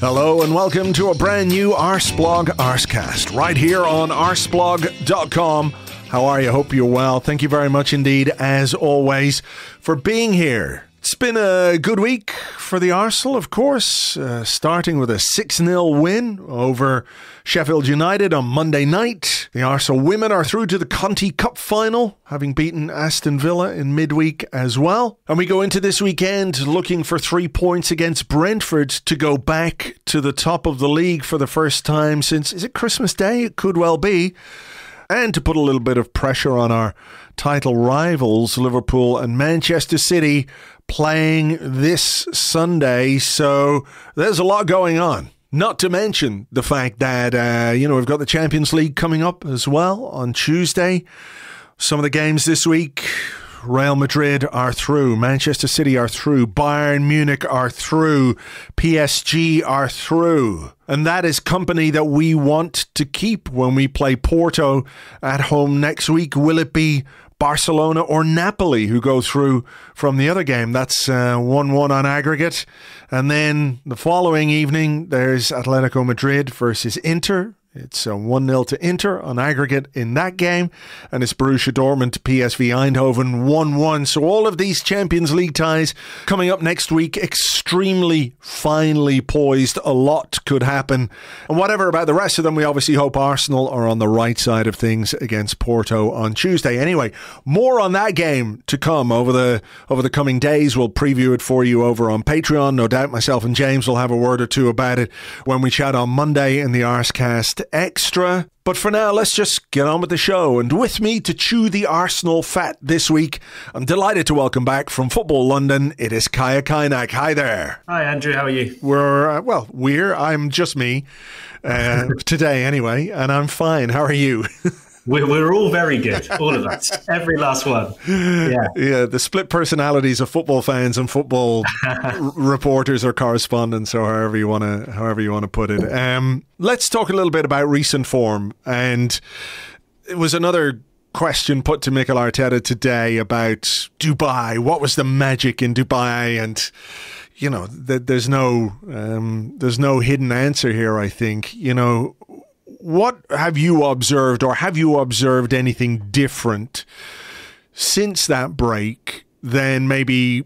Hello and welcome to a brand new Arseblog Arsecast right here on arseblog.com. How are you? Hope you're well. Thank you very much indeed, as always, for being here. It's been a good week for the Arsenal, of course, starting with a 6-0 win over Sheffield United on Monday night. The Arsenal women are through to the Conti Cup final, having beaten Aston Villa in midweek as well. And we go into this weekend looking for 3 points against Brentford to go back to the top of the league for the first time since, is it Christmas Day? It could well be. And to put a little bit of pressure on our title rivals, Liverpool and Manchester City, playing this Sunday. So there's a lot going on. Not to mention the fact that, we've got the Champions League coming up as well on Tuesday. Some of the games this week, Real Madrid are through, Manchester City are through, Bayern Munich are through, PSG are through. And that is company that we want to keep when we play Porto at home next week. Will it be Barcelona or Napoli who go through from the other game? That's 1-1 on aggregate. And then the following evening, there's Atletico Madrid versus Inter. It's 1-0 to Inter on aggregate in that game. And it's Borussia Dortmund to PSV Eindhoven 1-1. So all of these Champions League ties coming up next week, extremely finely poised. A lot could happen. And whatever about the rest of them, we obviously hope Arsenal are on the right side of things against Porto on Tuesday. Anyway, more on that game to come over the coming days. We'll preview it for you over on Patreon. No doubt myself and James will have a word or two about it when we chat on Monday in the Arsecast Extra. But for now, let's just get on with the show. And with me to chew the Arsenal fat this week, I'm delighted to welcome back from Football London, it is Kaynak. Hi there. Hi Andrew, how are you? I'm just me today anyway, and I'm fine. How are you? We're all very good, all of us, every last one. Yeah. The split personalities of football fans and football reporters or correspondents, or however you want to put it. Let's talk a little bit about recent form, and it was another question put to Mikel Arteta today about Dubai. What was the magic in Dubai? And there's no hidden answer here. I think What have you observed, or have you observed anything different since that break than maybe,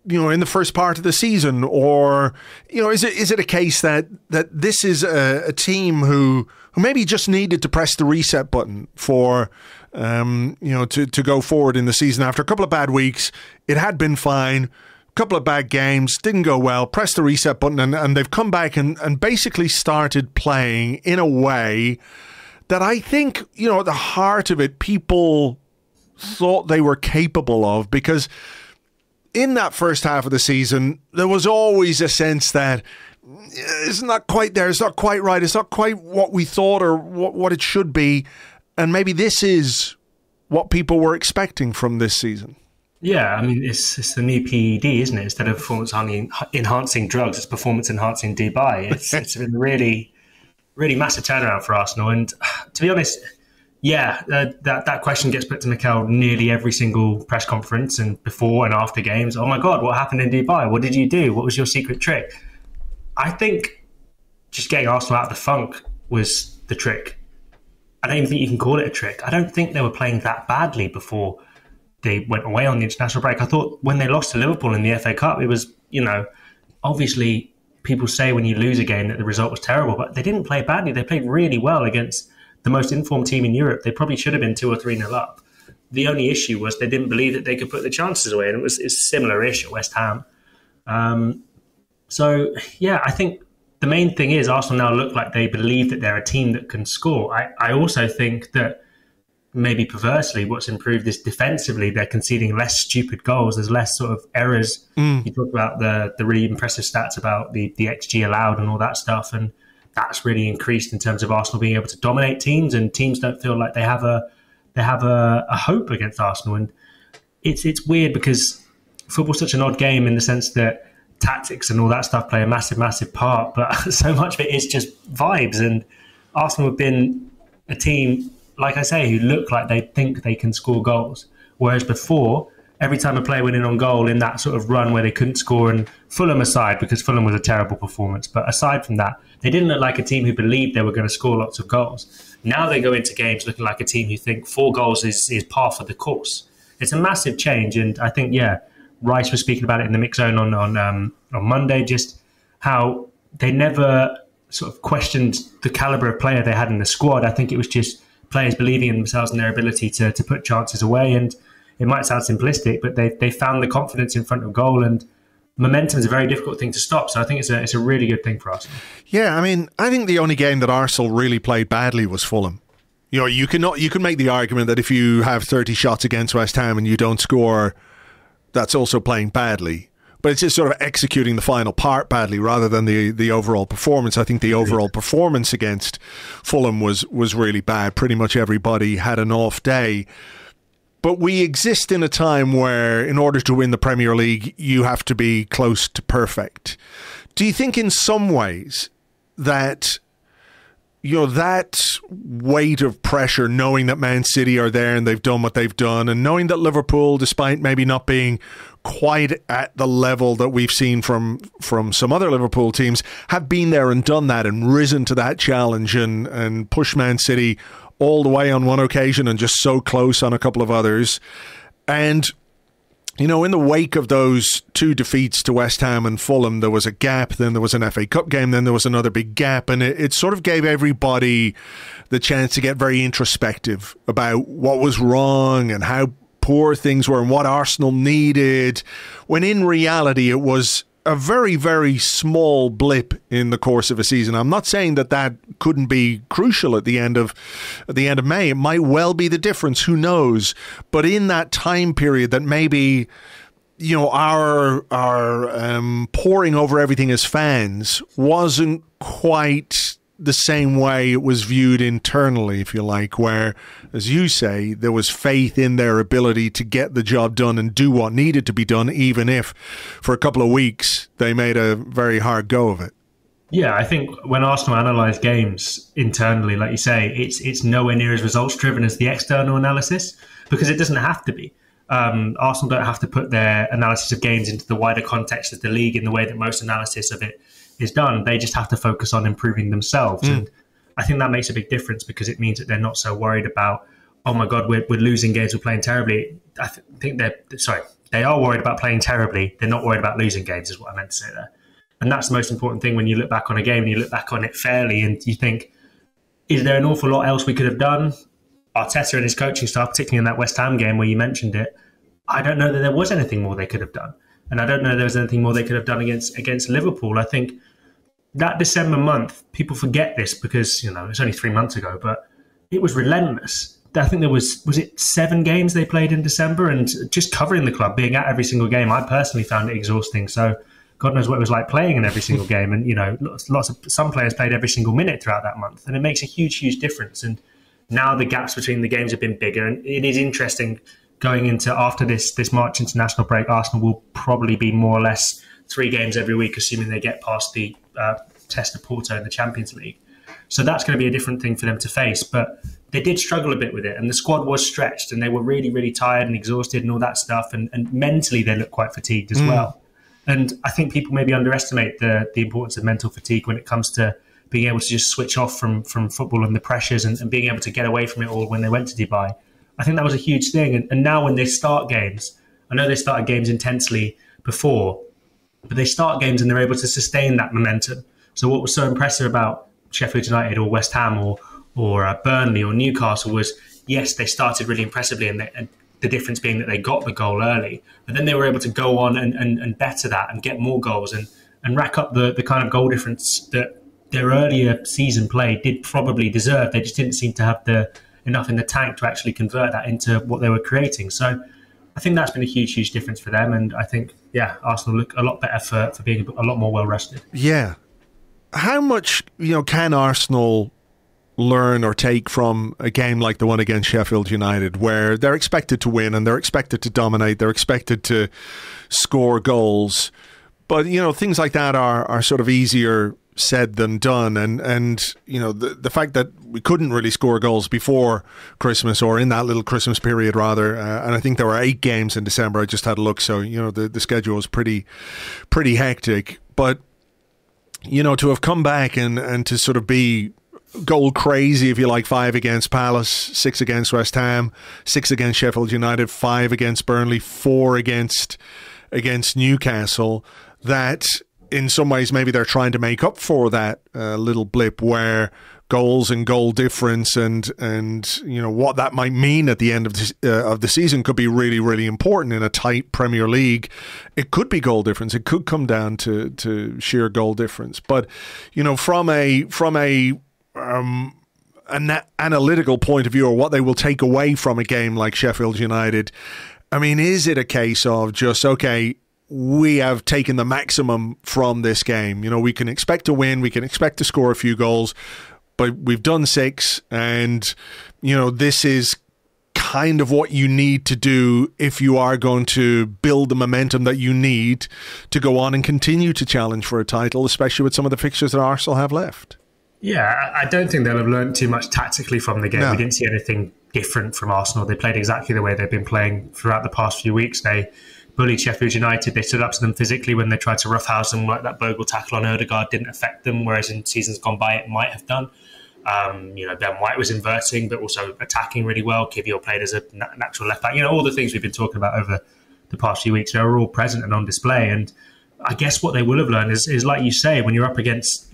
in the first part of the season? Or, is it a case that this is a team who maybe just needed to press the reset button for, to go forward in the season after a couple of bad weeks? It had been fine. Couple of bad games, didn't go well, pressed the reset button, and they've come back and basically started playing in a way that I think, at the heart of it, people thought they were capable of, because in that first half of the season, there was always a sense that it's not quite there, it's not quite right, it's not quite what we thought or what it should be, and maybe this is what people were expecting from this season. Yeah, I mean, it's the new PED, isn't it? Instead of performance-enhancing drugs, it's performance-enhancing Dubai. It's been really, really massive turnaround for Arsenal. And to be honest, that question gets put to Mikel nearly every single press conference and before and after games. Oh my God, what happened in Dubai? What did you do? What was your secret trick? I think just getting Arsenal out of the funk was the trick. I don't even think you can call it a trick. I don't think they were playing that badly before they went away on the international break. I thought when they lost to Liverpool in the FA Cup, it was, obviously people say when you lose a game that the result was terrible, but they didn't play badly. They played really well against the most informed team in Europe. They probably should have been 2 or 3-0 up. The only issue was they didn't believe that they could put the chances away, and it's similar-ish at West Ham. I think the main thing is Arsenal now look like they believe that they're a team that can score. I also think that maybe perversely, what's improved is defensively, they're conceding less stupid goals. There's less sort of errors. You talk about the really impressive stats about the XG allowed and all that stuff. And that's really increased in terms of Arsenal being able to dominate teams, and teams don't feel like they have a hope against Arsenal. And it's weird because football's such an odd game in the sense that tactics and all that stuff play a massive, massive part. But so much of it is just vibes. And Arsenal have been a team, like I say, who look like they think they can score goals. Whereas before, every time a player went in on goal in that sort of run where they couldn't score, and Fulham aside, because Fulham was a terrible performance, but aside from that, they didn't look like a team who believed they were going to score lots of goals. Now they go into games looking like a team who think 4 goals is par for the course. It's a massive change, and I think, Rice was speaking about it in the mix zone on Monday, just how they never sort of questioned the calibre of player they had in the squad. I think it was just players believing in themselves and their ability to put chances away, and it might sound simplistic, but they found the confidence in front of goal, and momentum is a very difficult thing to stop. So I think it's a really good thing for us. Yeah, I mean, I think the only game that Arsenal really played badly was Fulham. You know, you can make the argument that if you have 30 shots against West Ham and you don't score, that's also playing badly. But it's just sort of executing the final part badly rather than the overall performance. I think the overall performance against Fulham was really bad. Pretty much everybody had an off day. But we exist in a time where, in order to win the Premier League, you have to be close to perfect. Do you think in some ways that, that weight of pressure, knowing that Man City are there and they've done what they've done, and knowing that Liverpool, despite maybe not being quite at the level that we've seen from some other Liverpool teams, have been there and done that and risen to that challenge and pushed Man City all the way on one occasion and just so close on a couple of others. And, in the wake of those 2 defeats to West Ham and Fulham, there was a gap, then there was an FA Cup game, then there was another big gap, and it sort of gave everybody the chance to get very introspective about what was wrong and how poor things were and what Arsenal needed, when in reality it was a very, very small blip in the course of a season. I'm not saying that couldn't be crucial at the end of May. It might well be the difference. Who knows? But in that time period that maybe, our pouring over everything as fans wasn't quite the same way it was viewed internally, if you like, where, as you say, there was faith in their ability to get the job done and do what needed to be done, even if for a couple of weeks they made a very hard go of it. Yeah, I think when Arsenal analyse games internally, like you say, it's nowhere near as results driven as the external analysis, because it doesn't have to be. Arsenal don't have to put their analysis of games into the wider context of the league in the way that most analysis of it is done. They just have to focus on improving themselves. And I think that makes a big difference, because it means that they're not so worried about, oh my God, we're losing games, we're playing terribly. I think they are worried about playing terribly. They're not worried about losing games, is what I meant to say there. And that's the most important thing when you look back on a game and you look back on it fairly and you think, is there an awful lot else we could have done? Arteta and his coaching staff, particularly in that West Ham game where you mentioned it, I don't know that there was anything more they could have done. And I don't know there was anything more they could have done against Liverpool. I think that December month, people forget this because, it's only 3 months ago, but it was relentless. I think there was it 7 games they played in December, and just covering the club, being at every single game, I personally found it exhausting. So God knows what it was like playing in every single game. And, some players played every single minute throughout that month, and it makes a huge, huge difference. And now the gaps between the games have been bigger, and it is interesting going into after this March international break. Arsenal will probably be more or less 3 games every week, assuming they get past the test of Porto in the Champions League. So that's going to be a different thing for them to face. But they did struggle a bit with it, and the squad was stretched, and they were really, really tired and exhausted and all that stuff. And mentally, they looked quite fatigued as well. And I think people maybe underestimate the importance of mental fatigue when it comes to being able to just switch off from football and the pressures and being able to get away from it all when they went to Dubai. I think that was a huge thing. And now when they start games, I know they started games intensely before, but they start games and they're able to sustain that momentum. So what was so impressive about Sheffield United or West Ham or Burnley or Newcastle was, yes, they started really impressively, and the difference being that they got the goal early, but then they were able to go on and better that and get more goals and rack up the kind of goal difference that their earlier season play did probably deserve. They just didn't seem to have enough in the tank to actually convert that into what they were creating. So I think that's been a huge, huge difference for them. And I think, Arsenal look a lot better for being a lot more well-rested. Yeah. How much, can Arsenal learn or take from a game like the one against Sheffield United, where they're expected to win and they're expected to dominate, they're expected to score goals, but things like that are sort of easier said than done. And you know, the fact that we couldn't really score goals before Christmas, or in that little Christmas period rather, and I think there were 8 games in December. I just had a look, so you know the schedule was pretty hectic. But you know, to have come back and to sort of be goal crazy, if you like, 5 against Palace, 6 against West Ham, 6 against Sheffield United, 5 against Burnley, 4 against Newcastle, that in some ways maybe they're trying to make up for that little blip where goals and goal difference and you know what that might mean at the end of the season could be really, really important in a tight Premier League. It could be goal difference. It could come down to sheer goal difference. But you know, from an analytical point of view, or what they will take away from a game like Sheffield United, I mean, is it a case of just, okay, we have taken the maximum from this game? You know, we can expect to win, we can expect to score a few goals, but we've done 6, and, you know, this is kind of what you need to do if you are going to build the momentum that you need to go on and continue to challenge for a title, especially with some of the fixtures that Arsenal have left. Yeah, I don't think they'll have learned too much tactically from the game. No. We didn't see anything different from Arsenal. They played exactly the way they've been playing throughout the past few weeks. They bullied Sheffield United. They stood up to them physically when they tried to roughhouse them. Like that Bogle tackle on Odegaard didn't affect them, whereas in seasons gone by it might have done. You know, Ben White was inverting, but also attacking really well. Kivior played as a natural left back. You know, all the things we've been talking about over the past few weeks, they're all present and on display. And I guess what they will have learned is like you say, when you're up against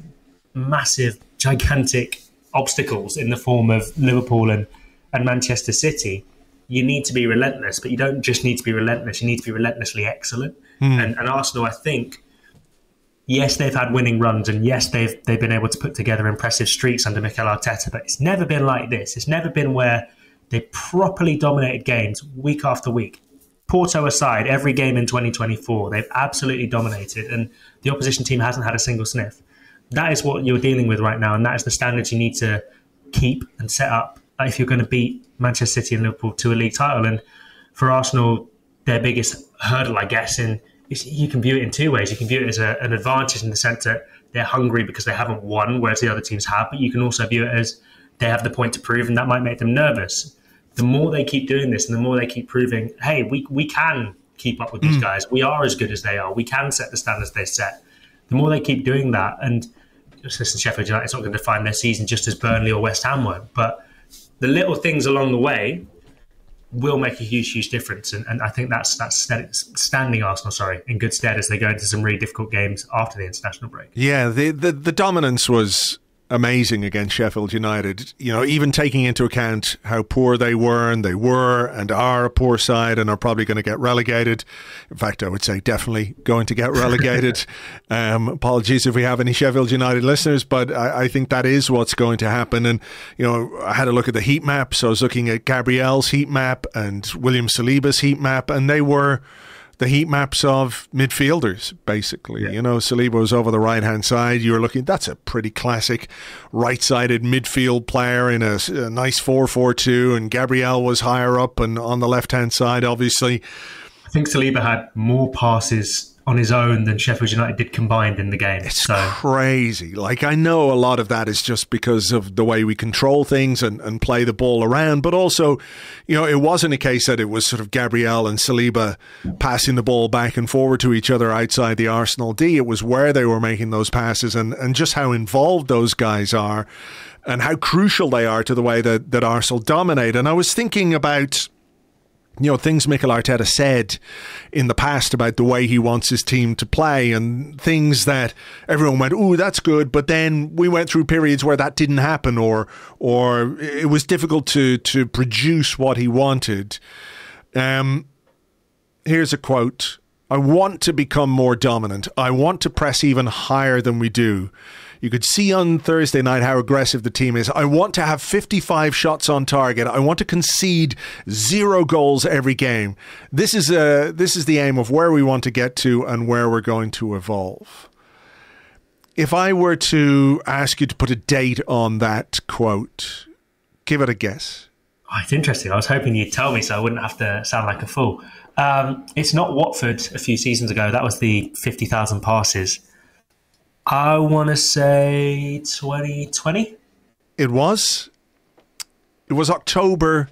massive, gigantic obstacles in the form of Liverpool and Manchester City, you need to be relentless. But you don't just need to be relentless, you need to be relentlessly excellent. And Arsenal, I think, yes, they've had winning runs, and yes, they've been able to put together impressive streaks under Mikel Arteta, but it's never been like this. It's never been where they properly dominated games week after week. Porto aside, every game in 2024, they've absolutely dominated, and the opposition team hasn't had a single sniff. That is what you're dealing with right now, and that is the standards you need to keep and set up if you're going to beat Manchester City and Liverpool to a league title. And for Arsenal, their biggest hurdle, I guess, you can view it in 2 ways. You can view it as an advantage in the sense that they're hungry because they haven't won, whereas the other teams have. But you can also view it as they have the point to prove, and that might make them nervous. The more they keep doing this and the more they keep proving, hey, we can keep up with these guys. We are as good as they are. We can set the standards they set. The more they keep doing that, and just listen, Sheffield United, it's not going to define their season just as Burnley or West Ham won't. But the little things along the way will make a huge, huge difference. And I think that's standing Arsenal, in good stead as they go into some really difficult games after the international break. Yeah, the dominance was amazing against Sheffield United. You know, even taking into account how poor they were and are a poor side and are probably going to get relegated. In fact, I would say definitely going to get relegated. Apologies if we have any Sheffield United listeners, but I think that is what's going to happen. And, you know, I had a look at the heat map. So I was looking at Gabriel's heat map and William Saliba's heat map, and they were the heat maps of midfielders, basically. Yeah. You know, Saliba was over the right-hand side. You were looking, that's a pretty classic right-sided midfield player in a nice 4-4-2, and Gabriel was higher up and on the left-hand side, obviously. I think Saliba had more passes on his own than Sheffield United did combined in the game. It's crazy. Like, I know a lot of that is just because of the way we control things and play the ball around, but also, you know, it wasn't a case that it was sort of Gabriel and Saliba passing the ball back and forward to each other outside the Arsenal D. It was where they were making those passes and just how involved those guys are and how crucial they are to the way that Arsenal dominate. And I was thinking about, you know, things Mikel Arteta said in the past about the way he wants his team to play, and things that everyone went, "Ooh, that's good," but then we went through periods where that didn't happen, or it was difficult to produce what he wanted. Here's a quote: "I want to become more dominant. I want to press even higher than we do. You could see on Thursday night how aggressive the team is. I want to have 55 shots on target. I want to concede 0 goals every game. This is the aim of where we want to get to and where we're going to evolve." If I were to ask you to put a date on that quote, give it a guess. Oh, it's interesting. I was hoping you'd tell me so I wouldn't have to sound like a fool. It's not Watford a few seasons ago. That was the 50,000 passes. I want to say 2020. It was October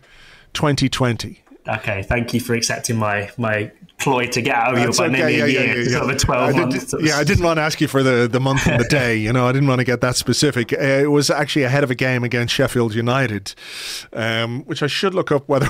2020. Okay, thank you for accepting my ploy to get out of you by maybe a year, sort of a 12 months. I didn't want to ask you for the month and the day. I didn't want to get that specific. It was actually ahead of a game against Sheffield United, which I should look up whether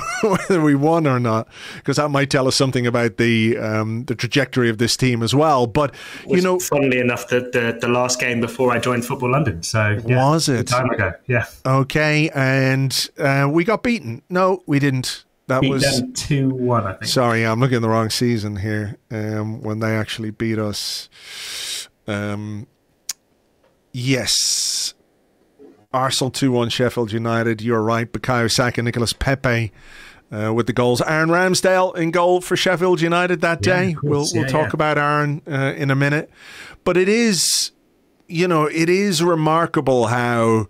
we won or not, because that might tell us something about the trajectory of this team as well. But funnily enough, the last game before I joined Football London. So was it a time ago? Yeah. Okay, and we got beaten. No, we didn't. That was 2-1, I think. Sorry, I'm looking at the wrong season here. When they actually beat us. Yes. Arsenal 2-1 Sheffield United. You're right. Bukayo Saka, Nicolas Pepe with the goals. Aaron Ramsdale in goal for Sheffield United that day. We'll talk about Aaron in a minute. But it is, it is remarkable how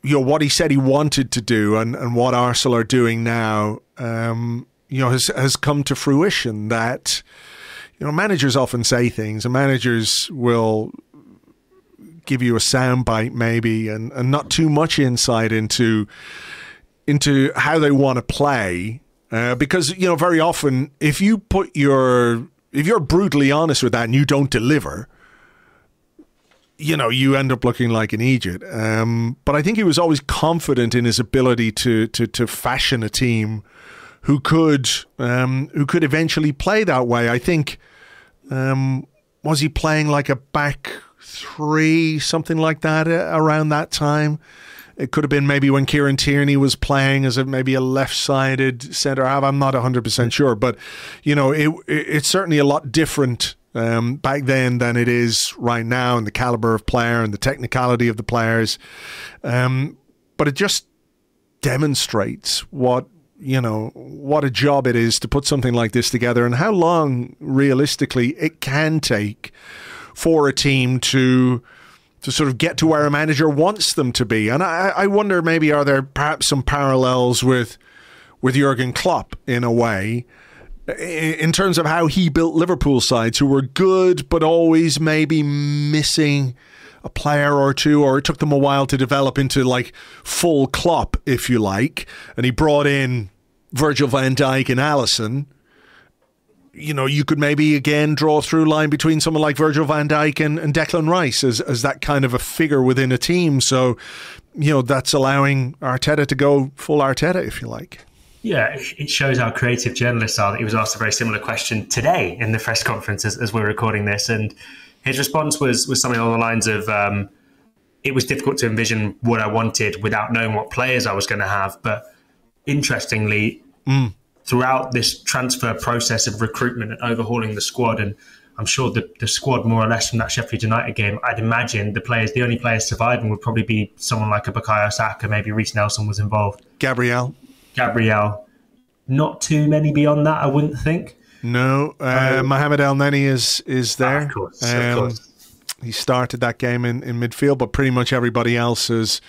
what he said he wanted to do and what Arsenal are doing now, has come to fruition. That, managers often say things, and managers will give you a soundbite maybe, and not too much insight into how they want to play, because very often if you're brutally honest with that and you don't deliver, you end up looking like an idiot. But I think he was always confident in his ability to fashion a team who could eventually play that way. I think, was he playing like a back three, something like that around that time? It could have been maybe when Kieran Tierney was playing as maybe a left-sided centre-half. I'm not 100% sure, but it's certainly a lot different back then than it is right now, and the caliber of player and the technicality of the players. But it just demonstrates what a job it is to put something like this together, and how long realistically it can take for a team to sort of get to where a manager wants them to be. And I wonder, maybe are there perhaps some parallels with Jurgen Klopp in a way, in terms of how he built Liverpool sides who were good but always maybe missing a player or two, or it took them a while to develop into like full Klopp, if you like, and he brought in Virgil van Dijk and Alisson. You could maybe again draw a through line between someone like Virgil van Dijk and Declan Rice as that kind of a figure within a team. So, that's allowing Arteta to go full Arteta, if you like. Yeah, it shows how creative journalists are that he was asked a very similar question today in the press conference as we're recording this. And his response was something along the lines of, it was difficult to envision what I wanted without knowing what players I was going to have. But interestingly, throughout this transfer process of recruitment and overhauling the squad, and I'm sure the squad more or less from that Sheffield United game, I'd imagine the only players surviving would probably be someone like a Bukayo Saka, maybe Reece Nelson was involved. Gabriel. Not too many beyond that, I wouldn't think. No, Mohamed El Neni is there. Of course. He started that game in midfield, but pretty much everybody else has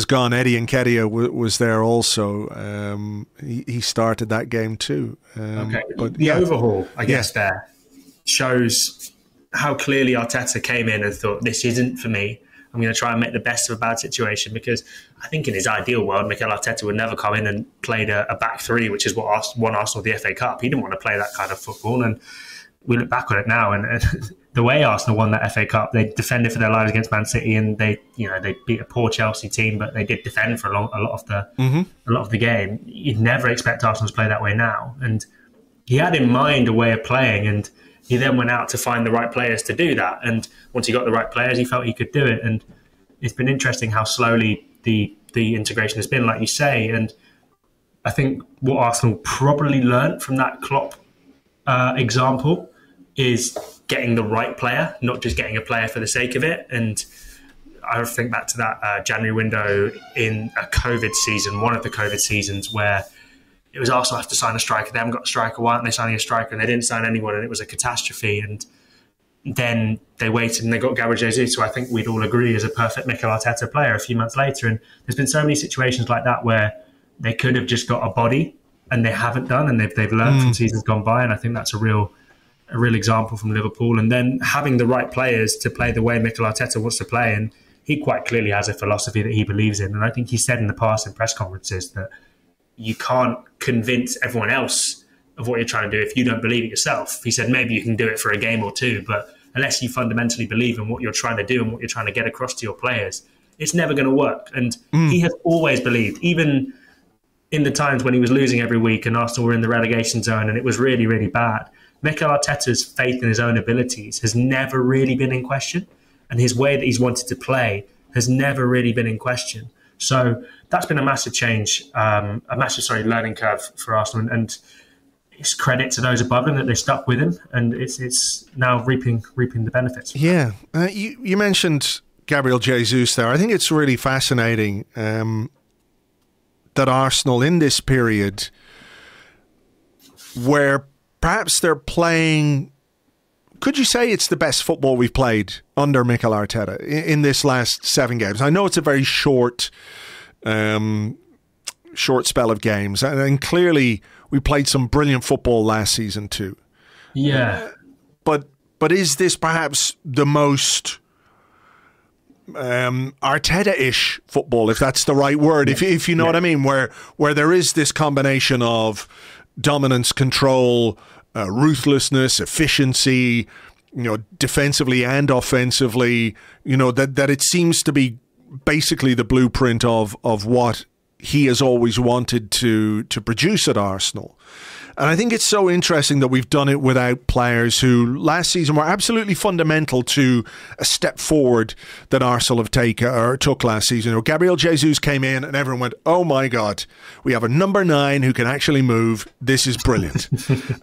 gone. Eddie Nketiah was there also. He started that game too. But the overhaul, I guess, there shows how clearly Arteta came in and thought, this isn't for me. I'm going to try and make the best of a bad situation, because I think in his ideal world, Mikel Arteta would never come in and played a back three, which is what won Arsenal the FA Cup. He didn't want to play that kind of football, and we look back on it now, and the way Arsenal won that FA Cup, they defended for their lives against Man City, and they beat a poor Chelsea team, but they did defend for a lot of the game. You'd never expect Arsenal to play that way now, and he had in mind a way of playing, and he then went out to find the right players to do that. And once he got the right players, he felt he could do it. And it's been interesting how slowly the integration has been, like you say. And I think what Arsenal probably learnt from that Klopp example is getting the right player, not just getting a player for the sake of it. And I think back to that January window in a COVID season, one of the COVID seasons, where it was Arsenal have to sign a striker. They haven't got a striker. Why aren't they signing a striker? And they didn't sign anyone, and it was a catastrophe. And then they waited and they got Gabriel Jesus, who I think we'd all agree is a perfect Mikel Arteta player, a few months later. And there's been so many situations like that where they could have just got a body and they haven't done, and they've learned from seasons gone by. And I think that's a real a real example from Liverpool, and then having the right players to play the way Mikel Arteta wants to play. And he quite clearly has a philosophy that he believes in. And I think he said in the past in press conferences that you can't convince everyone else of what you're trying to do if you don't believe it yourself. He said maybe you can do it for a game or two, but unless you fundamentally believe in what you're trying to do and what you're trying to get across to your players, it's never going to work. And he has always believed, even in the times when he was losing every week and Arsenal were in the relegation zone and it was really, really bad, Mikel Arteta's faith in his own abilities has never really been in question. And his way that he's wanted to play has never really been in question. So that's been a massive change, learning curve for Arsenal. And it's credit to those above him that they stuck with him. And it's now reaping the benefits. Yeah. You mentioned Gabriel Jesus there. I think it's really fascinating that Arsenal in this period where perhaps they're playing, could you say it's the best football we've played under Mikel Arteta in this last 7 games? I know it's a very short spell of games, and clearly we played some brilliant football last season too. Yeah. But is this perhaps the most Arteta-ish football, if that's the right word, if you know what I mean, where there is this combination of dominance, control, ruthlessness, efficiency, defensively and offensively, that it seems to be basically the blueprint of what he has always wanted to produce at Arsenal. And I think it's so interesting that we've done it without players who last season were absolutely fundamental to a step forward that Arsenal took last season. Gabriel Jesus came in and everyone went, oh my God, we have a number 9 who can actually move. This is brilliant.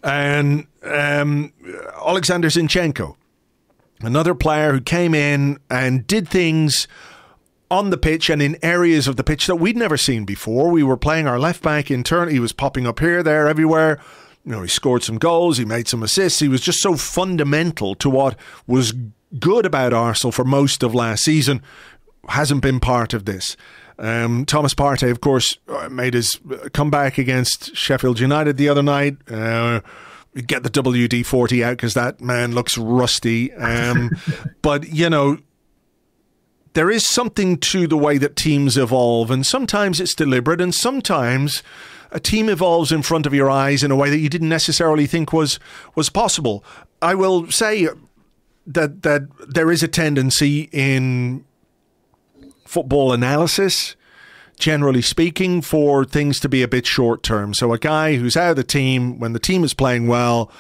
And Alexander Zinchenko, another player who came in and did things on the pitch and in areas of the pitch that we'd never seen before. We were playing our left back in turn. He was popping up here, there, everywhere. He scored some goals. He made some assists. He was just so fundamental to what was good about Arsenal for most of last season. Hasn't been part of this. Thomas Partey, of course, made his comeback against Sheffield United the other night. Get the WD-40 out because that man looks rusty. But, there is something to the way that teams evolve, and sometimes it's deliberate, and sometimes a team evolves in front of your eyes in a way that you didn't necessarily think was possible. I will say that there is a tendency in football analysis, generally speaking, for things to be a bit short-term. So a guy who's out of the team when the team is playing well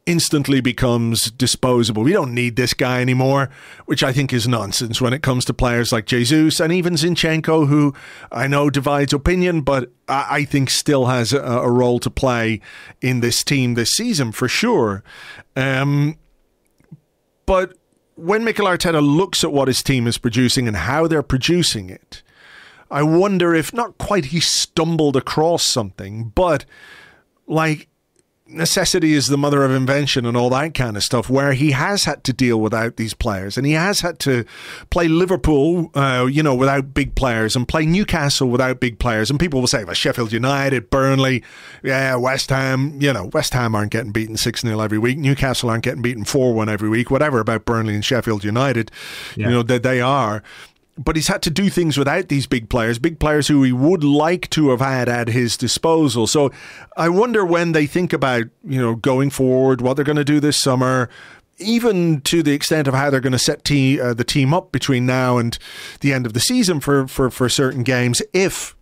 instantly becomes disposable. We don't need this guy anymore, which I think is nonsense when it comes to players like Jesus and even Zinchenko, who I know divides opinion, but I think still has a role to play in this team this season for sure. But when Mikel Arteta looks at what his team is producing and how they're producing it, I wonder if not quite he stumbled across something, but like necessity is the mother of invention and all that kind of stuff, where he has had to deal without these players and he has had to play Liverpool, without big players and play Newcastle without big players. And people will say, well, Sheffield United, Burnley, West Ham, West Ham aren't getting beaten 6-0 every week. Newcastle aren't getting beaten 4-1 every week, whatever about Burnley and Sheffield United, that they are. But he's had to do things without these big players who he would like to have had at his disposal. So I wonder when they think about, going forward, what they're going to do this summer, even to the extent of how they're going to set the team up between now and the end of the season for certain games, if,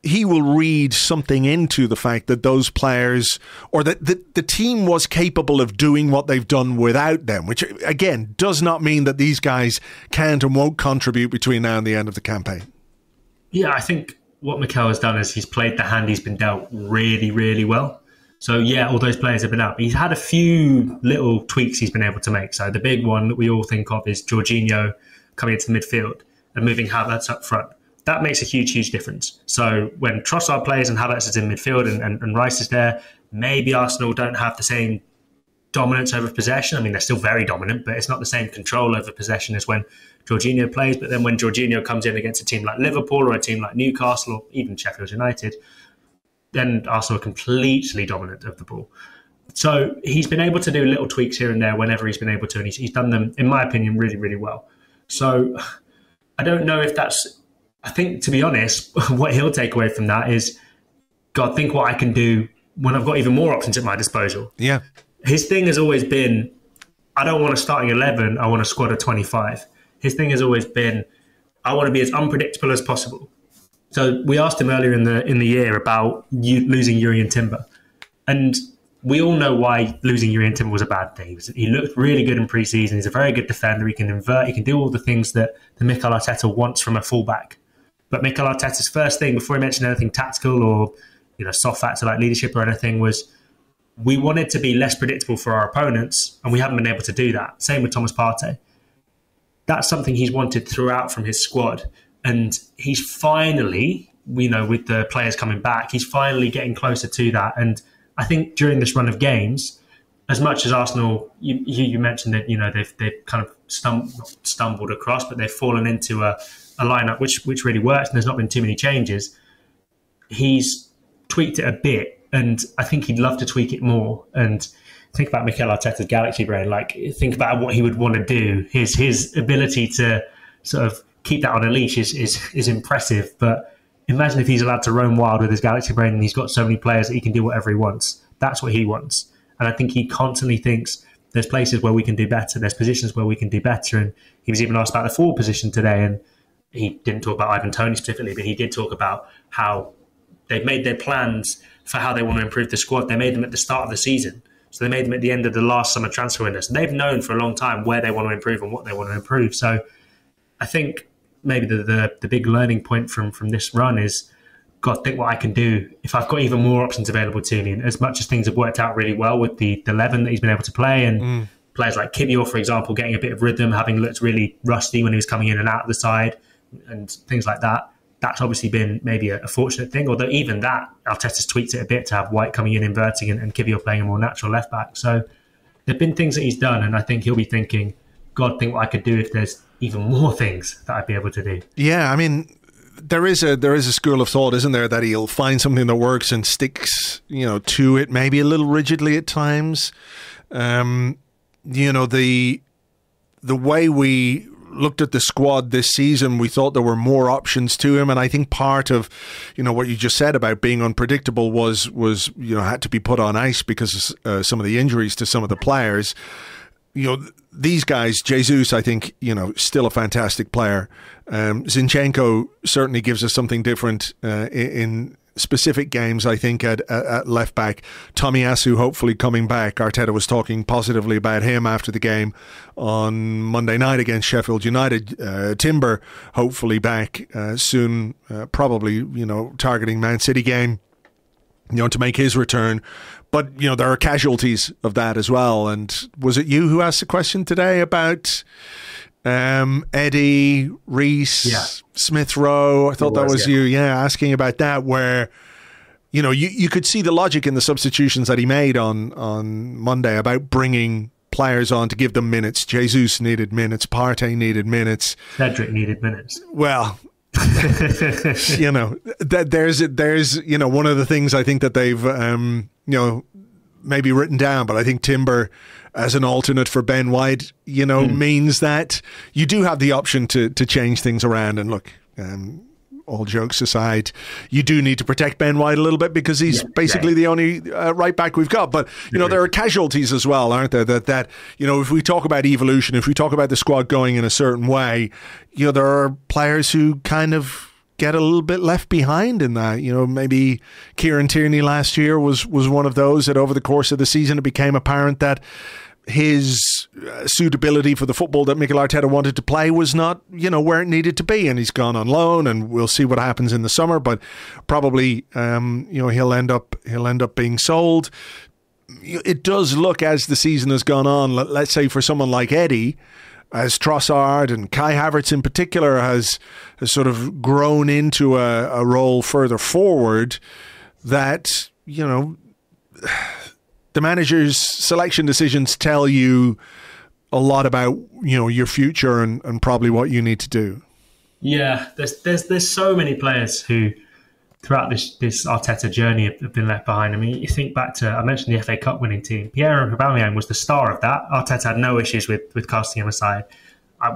he will read something into the fact that those players or that the team was capable of doing what they've done without them, which again does not mean that these guys can't and won't contribute between now and the end of the campaign. Yeah, I think what Mikel has done is he's played the hand he's been dealt really, really well. So yeah, all those players have been out. He's had a few little tweaks he's been able to make. So the big one that we all think of is Jorginho coming into the midfield and moving Havertz up front. That makes a huge, huge difference. So when Trossard plays and Havertz is in midfield and Rice is there, maybe Arsenal don't have the same dominance over possession. I mean, they're still very dominant, but it's not the same control over possession as when Jorginho plays. But then when Jorginho comes in against a team like Liverpool or a team like Newcastle or even Sheffield United, then Arsenal are completely dominant of the ball. So he's been able to do little tweaks here and there whenever he's been able to, and he's done them, in my opinion, really, really well. So I don't know if that's... I think, to be honest, what he'll take away from that is, God, think what I can do when I've got even more options at my disposal. Yeah. His thing has always been, I don't want a starting 11, I want a squad of 25. His thing has always been, I want to be as unpredictable as possible. So we asked him earlier in the year about losing Jurrien Timber. And we all know why losing Jurrien Timber was a bad thing. He looked really good in pre-season. He's a very good defender. He can invert. He can do all the things that the Mikel Arteta wants from a fullback. But Mikel Arteta's first thing, before he mentioned anything tactical or soft factor like leadership or anything, was we wanted to be less predictable for our opponents, and we haven't been able to do that. Same with Thomas Partey. That's something he's wanted throughout from his squad. And he's finally, with the players coming back, he's finally getting closer to that. And I think during this run of games, as much as Arsenal, you mentioned that they've kind of stumbled across, but they've fallen into a lineup which really works, and there's not been too many changes. He's tweaked it a bit, and I think he'd love to tweak it more. And think about Mikel Arteta's galaxy brain. Like, think about what he would want to do. His ability to sort of keep that on a leash is impressive. But imagine if he's allowed to roam wild with his galaxy brain, and he's got so many players that he can do whatever he wants. That's what he wants. And I think he constantly thinks there's places where we can do better. There's positions where we can do better. And he was even asked about the forward position today, and he didn't talk about Ivan Toney specifically, but he did talk about how they've made their plans for how they want to improve the squad. They made them at the start of the season. So they made them at the end of the last summer transfer window. So they've known for a long time where they want to improve and what they want to improve. So I think maybe the big learning point from this run is, God, think what I can do if I've got even more options available to me. And as much as things have worked out really well with the 11 that he's been able to play, and players like Kivior, for example, getting a bit of rhythm, having looked really rusty when he was coming in and out of the side and things like that, that's obviously been maybe a fortunate thing. Although even that, Arteta's tweaked it a bit to have White coming in, inverting, and Kivior playing a more natural left back. So there've been things that he's done, and I think he'll be thinking, God, think what I could do if there's even more things that I'd be able to do. Yeah, I mean, there is a school of thought, isn't there, that he'll find something that works and sticks, to it, maybe a little rigidly at times. The way we looked at the squad this season, we thought there were more options to him, and I think part of what you just said about being unpredictable was had to be put on ice because of some of the injuries to some of the players. These guys, Jesus, I think, still a fantastic player. Zinchenko certainly gives us something different in specific games, I think, at left back. Tomiyasu hopefully coming back. Arteta was talking positively about him after the game on Monday night against Sheffield United. Timber hopefully back soon, probably, targeting Man City game, to make his return. But, there are casualties of that as well. And was it you who asked the question today about Eddie, Reece, Smith Rowe? I thought that was you, asking about that, where, you could see the logic in the substitutions that he made on Monday about bringing players on to give them minutes. Jesus needed minutes. Partey needed minutes. Cedric needed minutes. Well... there's one of the things I think that they've maybe written down, but I think Timber as an alternate for Ben White means that you do have the option to change things around. And look, all jokes aside, you do need to protect Ben White a little bit because he's basically the only right back we've got. But, there are casualties as well, aren't there? That if we talk about evolution, if we talk about the squad going in a certain way, there are players who kind of get a little bit left behind in that. Maybe Kieran Tierney last year was one of those that over the course of the season it became apparent that his suitability for the football that Mikel Arteta wanted to play was not, where it needed to be, and he's gone on loan, and we'll see what happens in the summer. But probably, he'll end up being sold. It does look, as the season has gone on, let's say for someone like Eddie, as Trossard and Kai Havertz in particular has sort of grown into a role further forward, that the manager's selection decisions tell you a lot about your future and probably what you need to do. Yeah, there's so many players who throughout this Arteta journey have been left behind. I mean, you think back to, I mentioned the FA Cup winning team. Pierre-Emerick Aubameyang was the star of that. Arteta had no issues with casting him aside.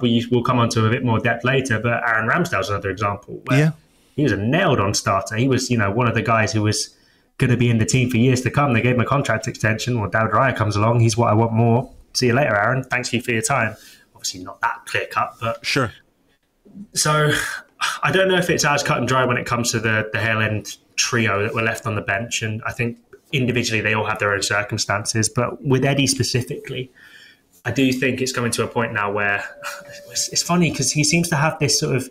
We'll come on to a bit more depth later, but Aaron Ramsdale's another example where he was a nailed-on starter. He was, one of the guys who was going to be in the team for years to come. They gave him a contract extension. Well, David Raya comes along. He's what I want more. See you later, Aaron. Thanks for your time. Obviously not that clear-cut, but... Sure. So... I don't know if it's as cut and dry when it comes to the Hale End trio that were left on the bench. And I think individually they all have their own circumstances. But with Eddie specifically, I do think it's coming to a point now where it's funny because he seems to have this sort of,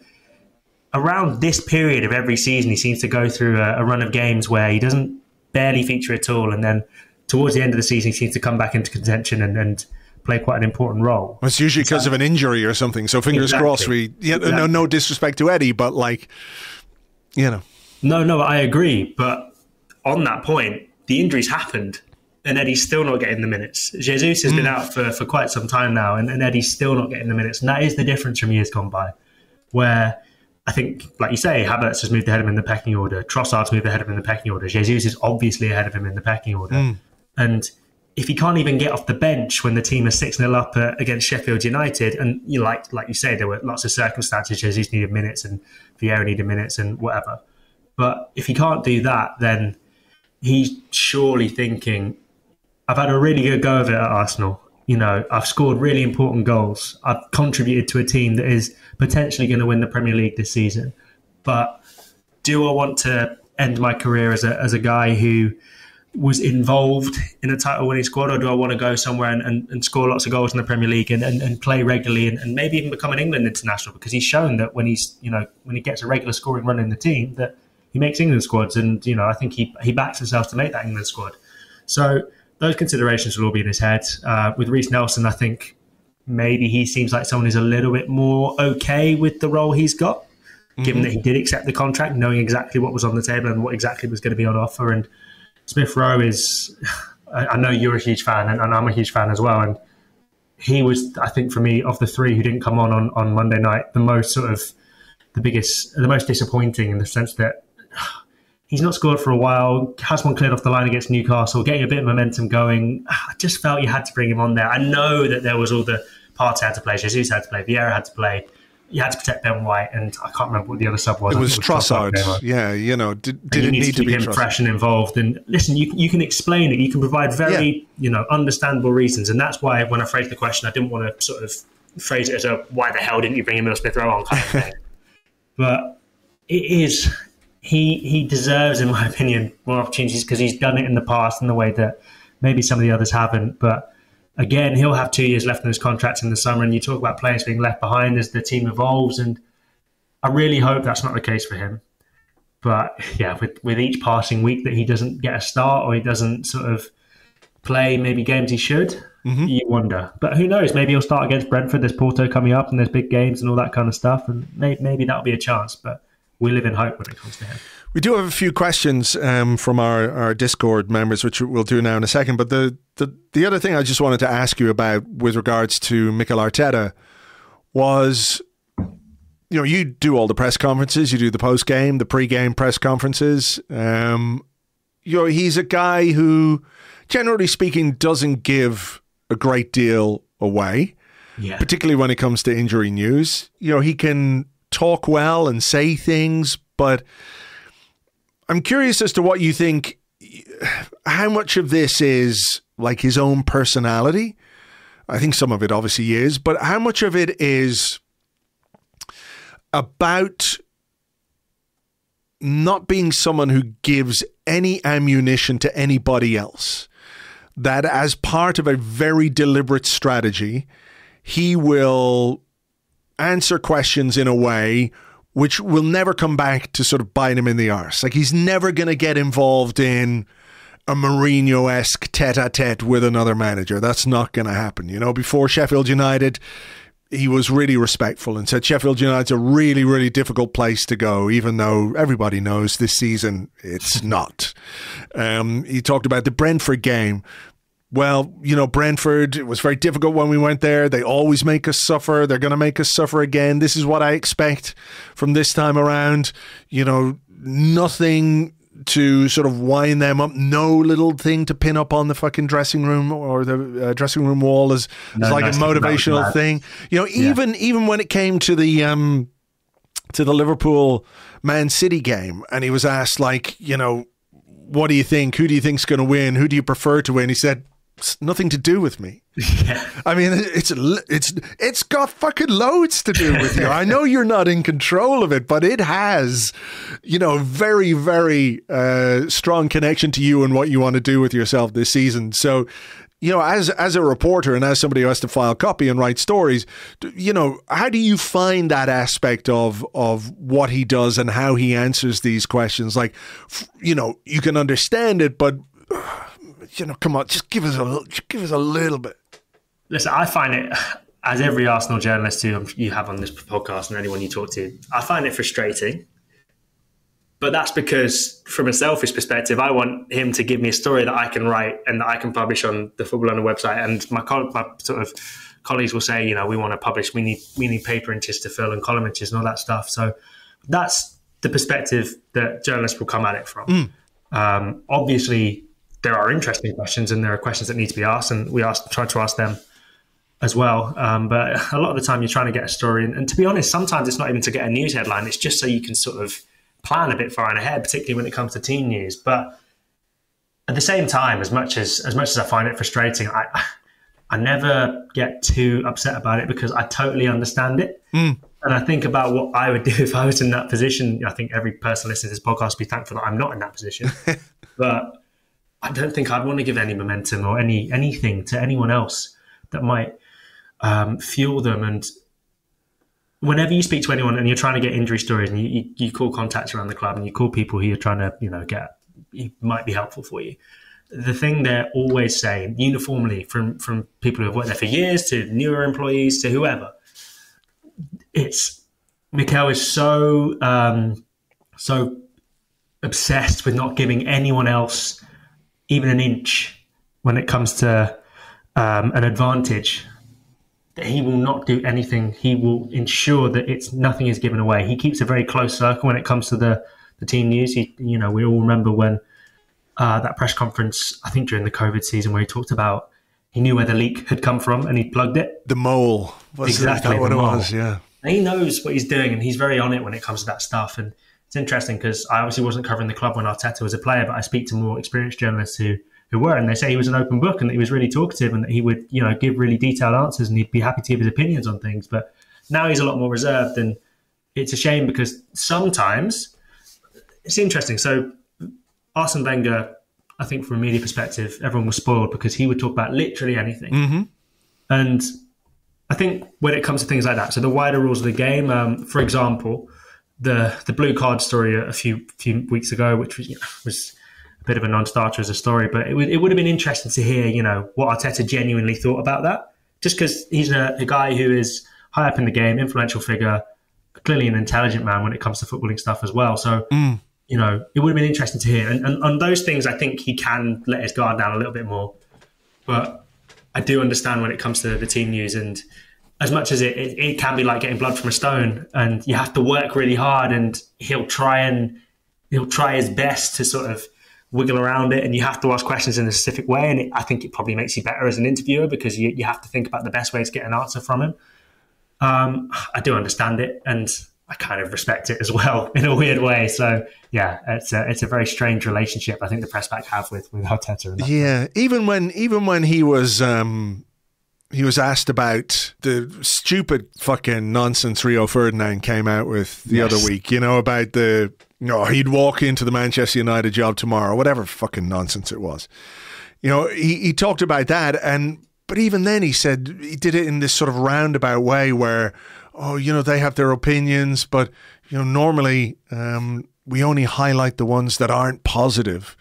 around this period of every season, he seems to go through a run of games where he doesn't barely feature at all. And then towards the end of the season, he seems to come back into contention and play quite an important role. It's usually because of an injury or something. So fingers crossed. No disrespect to Eddie, but No, I agree. But on that point, the injuries happened, and Eddie's still not getting the minutes. Jesus has been out for quite some time now, and Eddie's still not getting the minutes. And that is the difference from years gone by, where I think, like you say, Havertz has moved ahead of him in the pecking order. Trossard's moved ahead of him in the pecking order. Jesus is obviously ahead of him in the pecking order. And if he can't even get off the bench when the team is 6-0 up against Sheffield United, and like you say, there were lots of circumstances, Jesus needed minutes and Vieira needed minutes and whatever. But if he can't do that, then he's surely thinking, I've had a really good go of it at Arsenal. I've scored really important goals. I've contributed to a team that is potentially going to win the Premier League this season. But do I want to end my career as a guy who was involved in a title-winning squad, or do I want to go somewhere and score lots of goals in the Premier League and play regularly and maybe even become an England international? Because he's shown that when he gets a regular scoring run in the team, that he makes England squads, and I think he backs himself to make that England squad. So those considerations will all be in his head. With Reece Nelson, I think maybe he seems like someone who's a little bit more okay with the role he's got, given that he did accept the contract, knowing exactly what was on the table and what exactly was going to be on offer. And Smith Rowe is, I know you're a huge fan, and I'm a huge fan as well. And he was, I think, for me, of the three who didn't come on Monday night, the most disappointing, in the sense that he's not scored for a while, has one cleared off the line against Newcastle, getting a bit of momentum going. I just felt you had to bring him on there. I know that there was all the Partey had to play, Jesus had to play, Vieira had to play. You had to protect Ben White, and I can't remember what the other sub was. It was Trossard. Yeah, did it need to be him fresh and involved? And listen, you can explain it. You can provide very understandable reasons, and that's why when I phrased the question, I didn't want to sort of phrase it as a "why the hell didn't you bring Emile Smith Rowe on" kind of thing. But it is he deserves, in my opinion, more opportunities because he's done it in the past in the way that maybe some of the others haven't. But again, he'll have 2 years left in his contract in the summer, and you talk about players being left behind as the team evolves, and I really hope that's not the case for him. But yeah, with each passing week that he doesn't get a start or he doesn't sort of play maybe games he should, you wonder. But who knows? Maybe he'll start against Brentford. There's Porto coming up, and there's big games and all that kind of stuff, and maybe that'll be a chance. But we live in hope when it comes to him. We do have a few questions from our Discord members, which we'll do now in a second. But the other thing I just wanted to ask you about with regards to Mikel Arteta was, you do all the press conferences, you do the post-game, the pre-game press conferences. He's a guy who, generally speaking, doesn't give a great deal away, particularly when it comes to injury news. He can talk well and say things, but I'm curious as to what you think, how much of this is like his own personality. I think some of it obviously is, but how much of it is about not being someone who gives any ammunition to anybody else, that as part of a very deliberate strategy, he will answer questions in a way which will never come back to sort of bite him in the arse. Like, he's never going to get involved in a Mourinho-esque tete-a-tete with another manager. That's not going to happen. Before Sheffield United, he was really respectful and said Sheffield United's a really, really difficult place to go, even though everybody knows this season it's not. He talked about the Brentford game. well, Brentford, it was very difficult when we went there. They always make us suffer. They're going to make us suffer again. This is what I expect from this time around. Nothing to sort of wind them up. No little thing to pin up on the fucking dressing room or the dressing room wall as like a motivational thing. Even when it came to the Liverpool Man City game, and he was asked, like, what do you think? Who do you think's going to win? Who do you prefer to win? He said, it's nothing to do with me. Yeah. I mean, it's got fucking loads to do with you. I know you're not in control of it, but it has, very, very strong connection to you and what you want to do with yourself this season. So, as a reporter and as somebody who has to file copy and write stories, how do you find that aspect of what he does and how he answers these questions? Like, you can understand it, but come on, just give us a little bit. Listen, I find it, as every Arsenal journalist who you have on this podcast and anyone you talk to, I find it frustrating. But that's because, from a selfish perspective, I want him to give me a story that I can write and that I can publish on the Football London website. And my sort of colleagues will say, we want to publish, we need paper inches to fill and column inches and all that stuff. So that's the perspective that journalists will come at it from. Obviously, there are interesting questions and there are questions that need to be asked, and we try to ask them as well. But a lot of the time you're trying to get a story. And to be honest, sometimes it's not even to get a news headline. It's just so you can sort of plan a bit far ahead, particularly when it comes to team news. But at the same time, as much as I find it frustrating, I never get too upset about it because I totally understand it. And I think about what I would do if I was in that position. I think every person listening to this podcast would be thankful that I'm not in that position. But I don't think I'd want to give any momentum or anything to anyone else that might fuel them. And whenever you speak to anyone and you're trying to get injury stories and you call contacts around the club and you call people who you're trying to, get, it might be helpful for you. The thing they're always saying uniformly from people who have worked there for years to newer employees to whoever, it's Mikel is so obsessed with not giving anyone else even an inch when it comes to an advantage, that he will not do anything. He will ensure that nothing is given away. He keeps a very close circle when it comes to the team news. We all remember when that press conference, I think during the COVID season, where he talked about he knew where the leak had come from and he plugged it. The mole. Exactly. What it was, yeah. And he knows what he's doing and he's very on it when it comes to that stuff. And it's interesting because I obviously wasn't covering the club when Arteta was a player, but I speak to more experienced journalists who were, and they say he was an open book and that he was really talkative and that he would, give really detailed answers and he'd be happy to give his opinions on things. But now he's a lot more reserved, and it's a shame because sometimes it's interesting. So Arsene Wenger, I think from a media perspective, everyone was spoiled because he would talk about literally anything. Mm-hmm. And I think when it comes to things like that, so the wider rules of the game, for example, the blue card story a few weeks ago, which was a bit of a non-starter as a story, but it would have been interesting to hear, what Arteta genuinely thought about that. Just because he's a guy who is high up in the game, influential figure, clearly an intelligent man when it comes to footballing stuff as well. So, it would have been interesting to hear. And on those things, I think he can let his guard down a little bit more. But I do understand when it comes to the team news, and as much as it can be like getting blood from a stone, and you have to work really hard, and he'll try his best to sort of wiggle around it, and you have to ask questions in a specific way. And I think it probably makes you better as an interviewer because you have to think about the best way to get an answer from him. I do understand it, and I kind of respect it as well in a weird way. So yeah, it's a very strange relationship I think the press back have with Arteta. Yeah, even when he was asked about the stupid fucking nonsense Rio Ferdinand came out with the other week, about he'd walk into the Manchester United job tomorrow, whatever fucking nonsense it was. He talked about that, but even then he said he did it in this sort of roundabout way where, they have their opinions, but, normally we only highlight the ones that aren't positive,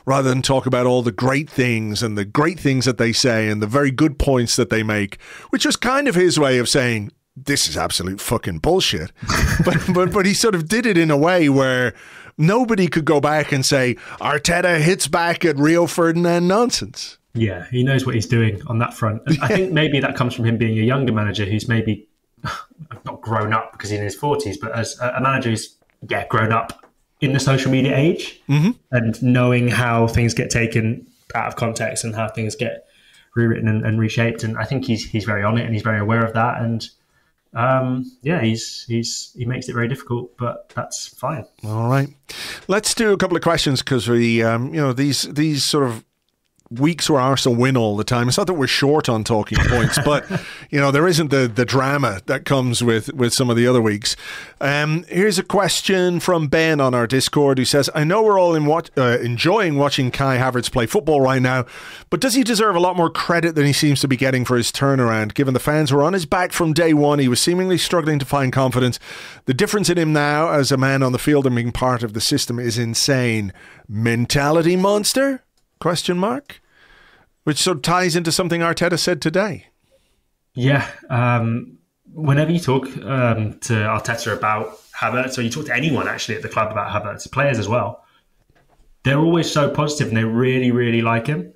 rather than talk about all the great things and the great things that they say and the very good points that they make, which was kind of his way of saying, this is absolute fucking bullshit. but he sort of did it in a way where, nobody could go back and say Arteta hits back at Rio Ferdinand nonsense. Yeah, he knows what he's doing on that front. And I think maybe that comes from him being a younger manager who's maybe not grown up because he's in his 40s, but as a manager who's grown up in the social media age, and knowing how things get taken out of context and how things get rewritten and reshaped. And I think he's very on it and he's very aware of that. And he makes it very difficult, but that's fine. All right, let's do a couple of questions because we, these sort of weeks where Arsenal win all the time. It's not that we're short on talking points, but there isn't the drama that comes with some of the other weeks. Here's a question from Ben on our Discord who says, I know we're all enjoying watching Kai Havertz play football right now, but does he deserve a lot more credit than he seems to be getting for his turnaround? Given the fans were on his back from day one, he was seemingly struggling to find confidence. The difference in him now as a man on the field and being part of the system is insane. Mentality monster? Question mark? Which sort of ties into something Arteta said today. Yeah. Whenever you talk to Arteta about Havertz, or you talk to anyone actually at the club about Havertz, players as well, they're always so positive and they really, really like him.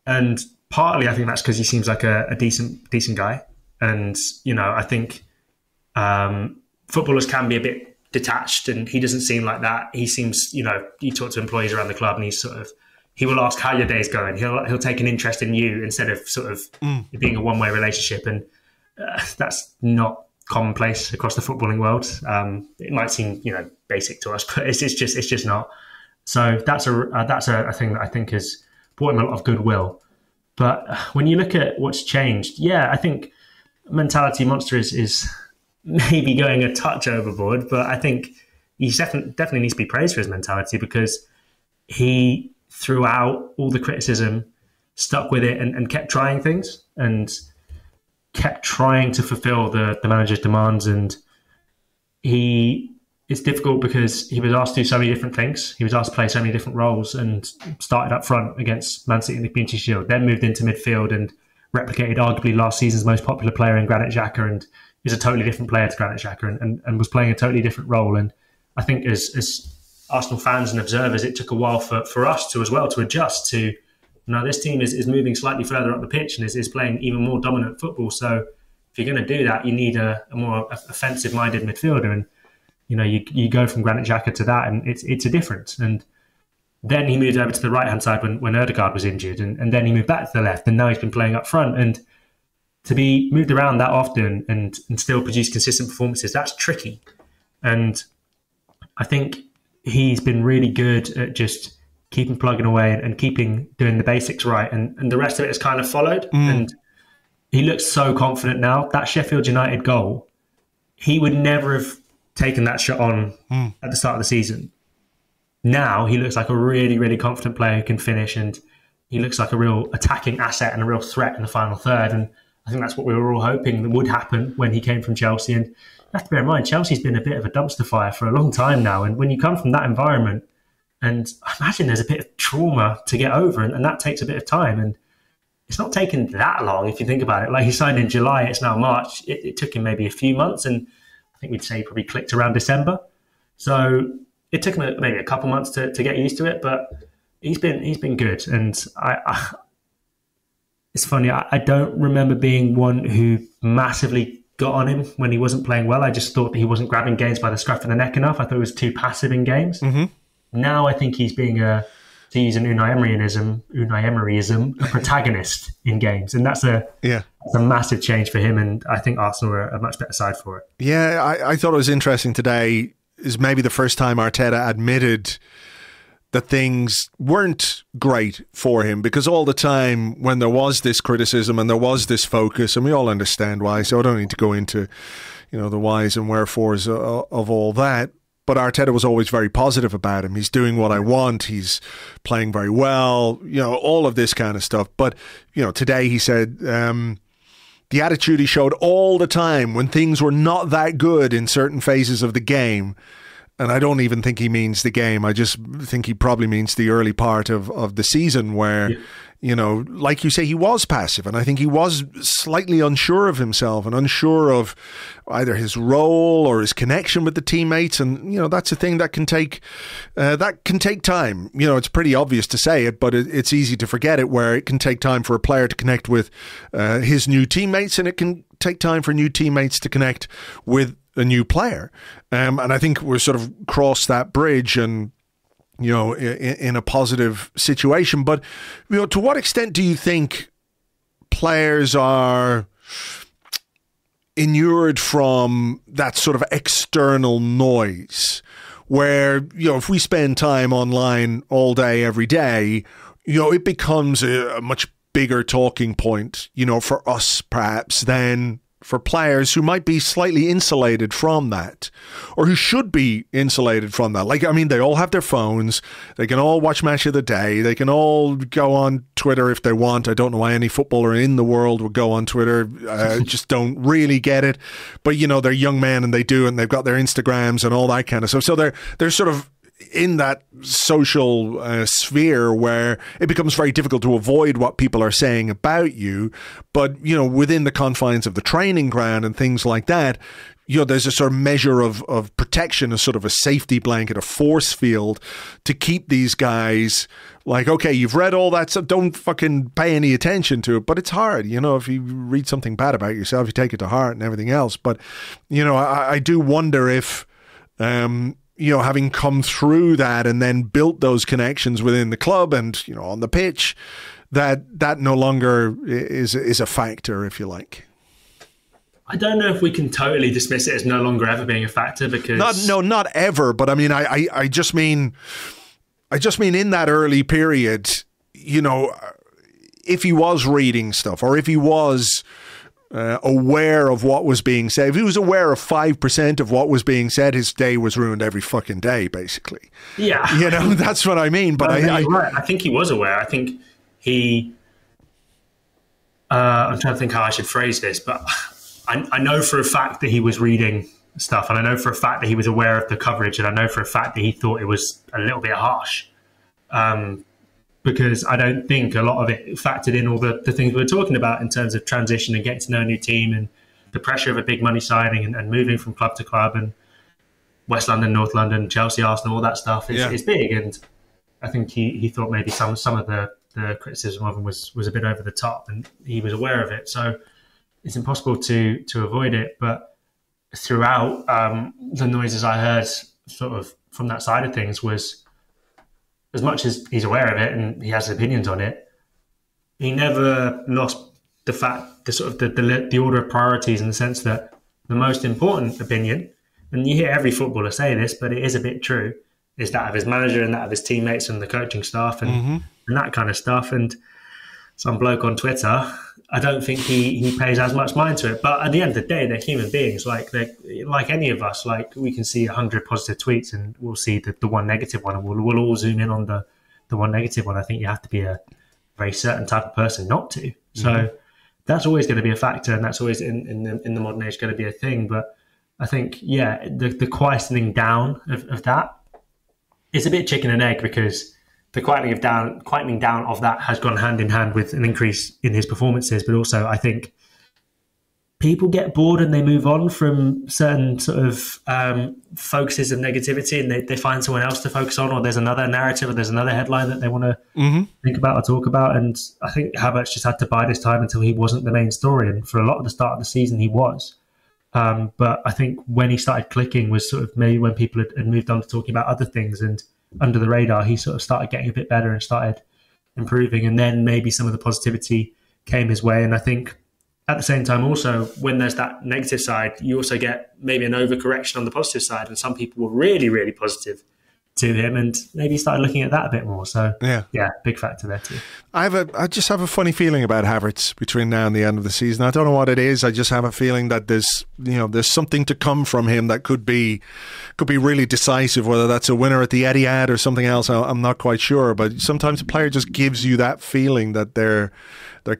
And partly I think that's because he seems like a decent guy. And, I think footballers can be a bit detached and he doesn't seem like that. He seems, you talk to employees around the club and he will ask how your day's going. He'll take an interest in you instead of sort of it being a one-way relationship. And that's not commonplace across the footballing world. It might seem, basic to us, but it's just not. So that's a thing that I think has brought him a lot of goodwill. But when you look at what's changed, I think mentality monster is maybe going a touch overboard, but I think he definitely needs to be praised for his mentality because he, throughout all the criticism, stuck with it and kept trying things and kept trying to fulfill the manager's demands. And it's difficult because he was asked to do so many different things. He was asked to play so many different roles and started up front against Man City in the Community Shield, then moved into midfield and replicated arguably last season's most popular player in Granit Xhaka and is a totally different player to Granit Xhaka and was playing a totally different role. And I think as Arsenal fans and observers, it took a while for us to adjust to, this team is moving slightly further up the pitch and is playing even more dominant football. So if you're going to do that, you need a more offensive-minded midfielder. And, you go from Granit Xhaka to that and it's a difference. And then he moved over to the right-hand side when Ødegaard was injured. And then he moved back to the left and now he's been playing up front. And to be moved around that often and still produce consistent performances, that's tricky. And I think he's been really good at just keeping plugging away and keeping doing the basics right. And the rest of it has kind of followed. And he looks so confident now. That Sheffield United goal, he would never have taken that shot on at the start of the season. Now he looks like a really, really confident player who can finish, and he looks like a real attacking asset and a real threat in the final third. And I think that's what we were all hoping that would happen when he came from Chelsea. And you have to bear in mind, Chelsea's been a bit of a dumpster fire for a long time now. And when you come from that environment, and I imagine there's a bit of trauma to get over, and that takes a bit of time. And it's not taken that long if you think about it. Like, he signed in July, it's now March. It took him maybe a few months, and I think we'd say he probably clicked around December. So it took him maybe a couple months to get used to it, but he's been good. And it's funny, I don't remember being one who massively got on him when he wasn't playing well. I just thought that he wasn't grabbing games by the scruff of the neck enough. I thought he was too passive in games. Now I think he's being to use an Unai Emeryism, a protagonist in games. And that's a massive change for him. And I think Arsenal are a much better side for it. Yeah, I thought it was interesting today is maybe the first time Arteta admitted that things weren't great for him, because all the time when there was this criticism and there was this focus, and we all understand why, so I don't need to go into, the whys and wherefores of all that. But Arteta was always very positive about him. He's doing what I want. He's playing very well, all of this kind of stuff. But, today he said the attitude he showed all the time when things were not that good in certain phases of the game, And I don't even think he means the game. I just think he probably means the early part of the season where, you know, like you say, he was passive. And I think he was slightly unsure of himself and unsure of either his role or his connection with the teammates. And, you know, that's a thing that can take time. You know, it's pretty obvious to say it, but it's easy to forget it, where it can take time for a player to connect with his new teammates, and it can take time for new teammates to connect with a new player. And I think we're sort of crossed that bridge, and, you know, in a positive situation. But, you know, to what extent do you think players are inured from that sort of external noise where, you know, if we spend time online all day, every day, you know, it becomes a much bigger talking point, you know, for us perhaps than for players who might be slightly insulated from that, or who should be insulated from that. Like, I mean, they all have their phones. They can all watch Match of the Day. They can all go on Twitter if they want. I don't know why any footballer in the world would go on Twitter. Just don't really get it. But, you know, they're young men and they do, and they've got their Instagrams and all that kind of stuff. So they're sort of in that social sphere where it becomes very difficult to avoid what people are saying about you. But, you know, within the confines of the training ground and things like that, you know, there's a sort of measure of protection, a sort of a safety blanket, a force field to keep these guys like, okay, you've read all that stuff, don't fucking pay any attention to it. But it's hard, you know, if you read something bad about yourself, you take it to heart and everything else. But, you know, I do wonder if, you know, having come through that and then built those connections within the club and, you know, on the pitch, that no longer is a factor, if you like. I don't know if we can totally dismiss it as no longer ever being a factor, because not ever, but I mean, I just mean in that early period, you know, if he was reading stuff, or if he was aware of what was being said. If he was aware of 5% of what was being said, his day was ruined every fucking day, basically. Yeah. You know, that's what I mean. But I think he was aware. I think he... I'm trying to think how I should phrase this, but I know for a fact that he was reading stuff, and I know for a fact that he was aware of the coverage, and I know for a fact that he thought it was a little bit harsh. Because I don't think a lot of it factored in all the things we were talking about in terms of transition and getting to know a new team and the pressure of a big money signing and moving from club to club, and West London, North London, Chelsea, Arsenal, all that stuff is big. And I think he thought maybe some of the criticism of him was a bit over the top, and he was aware of it. So it's impossible to avoid it. But throughout, the noises I heard sort of from that side of things was, as much as he's aware of it and he has opinions on it, he never lost the fact, the order of priorities, in the sense that the most important opinion, and you hear every footballer say this, but it is a bit true, is that of his manager and that of his teammates and the coaching staff and that kind of stuff. And some bloke on Twitter, I don't think he pays as much mind to it. But at the end of the day, they're human beings. Like any of us. Like, we can see 100 positive tweets and we'll see the one negative one, and we'll all zoom in on the one negative one. I think you have to be a very certain type of person not to. So that's always going to be a factor, and that's always in the modern age going to be a thing. But I think, the quietening down of that is a bit chicken and egg, because the quietening down of that has gone hand in hand with an increase in his performances. But also, I think people get bored and they move on from certain sort of focuses of negativity, and they find someone else to focus on, or there's another narrative, or there's another headline that they want to think about or talk about. And I think Havertz just had to bide his time until he wasn't the main story. And for a lot of the start of the season, he was. But I think when he started clicking was sort of maybe when people had moved on to talking about other things, and under the radar, he sort of started getting a bit better and started improving. And then maybe some of the positivity came his way. And I think at the same time, also, when there's that negative side, you also get maybe an overcorrection on the positive side. And some people were really, really positive to him, and maybe started looking at that a bit more. So yeah, big factor there too. I just have a funny feeling about Havertz between now and the end of the season. I don't know what it is. I just have a feeling that there's something to come from him that could be really decisive. Whether that's a winner at the Etihad or something else, I'm not quite sure. But sometimes a player just gives you that feeling that they're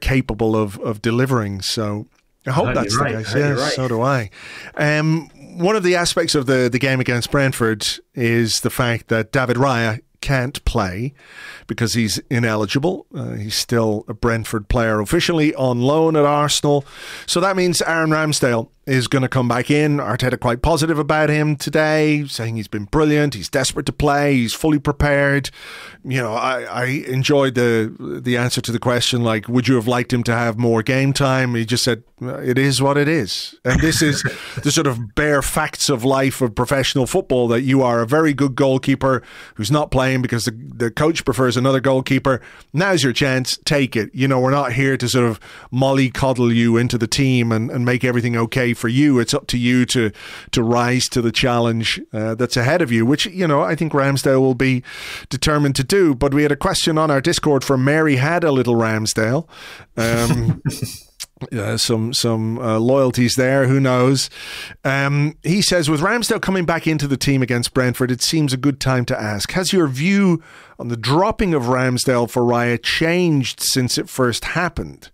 capable of delivering. So I hope that's the case. Yeah, right. So do I. one of the aspects of the game against Brentford is the fact that David Raya can't play because he's ineligible. He's still a Brentford player officially on loan at Arsenal. So that means Aaron Ramsdale is going to come back in. Arteta quite positive about him today, saying he's been brilliant, he's desperate to play, he's fully prepared. You know, I enjoyed the answer to the question, like, would you have liked him to have more game time? He just said, it is what it is. And this is the sort of bare facts of life of professional football, that you are a very good goalkeeper who's not playing because the coach prefers another goalkeeper. Now's your chance, take it. You know, we're not here to sort of mollycoddle you into the team and make everything okay for you. It's up to you to rise to the challenge that's ahead of you, which, you know, I think Ramsdale will be determined to do. But we had a question on our Discord from Mary Had a Little Ramsdale. Some loyalties there, who knows. He says, with Ramsdale coming back into the team against Brentford, it seems a good time to ask, has your view on the dropping of Ramsdale for Raya changed since it first happened?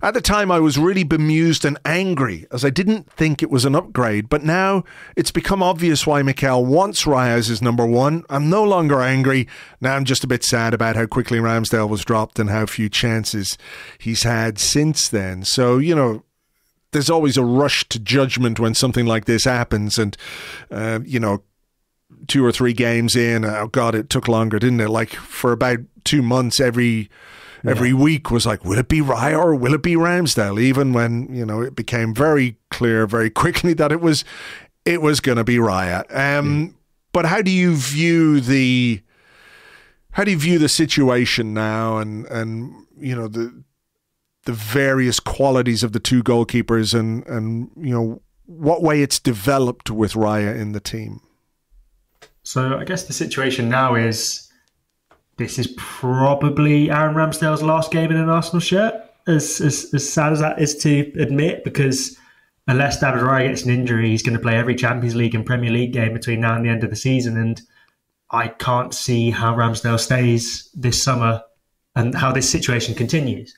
At the time, I was really bemused and angry, as I didn't think it was an upgrade, but now it's become obvious why Mikel wants Raya as his number one. I'm no longer angry. Now I'm just a bit sad about how quickly Ramsdale was dropped and how few chances he's had since then. So, you know, there's always a rush to judgment when something like this happens, and, you know, 2 or 3 games in, oh God, it took longer, didn't it? Like for about 2 months, every week was like, will it be Raya or will it be Ramsdale? Even when, you know, it became very clear very quickly that it was going to be Raya. But how do you view the situation now, and you know, the various qualities of the two goalkeepers, and you know, what way it's developed with Raya in the team? So I guess the situation now is, this is probably Aaron Ramsdale's last game in an Arsenal shirt, as sad as that is to admit, because unless David Raya gets an injury, he's going to play every Champions League and Premier League game between now and the end of the season, and I can't see how Ramsdale stays this summer and how this situation continues.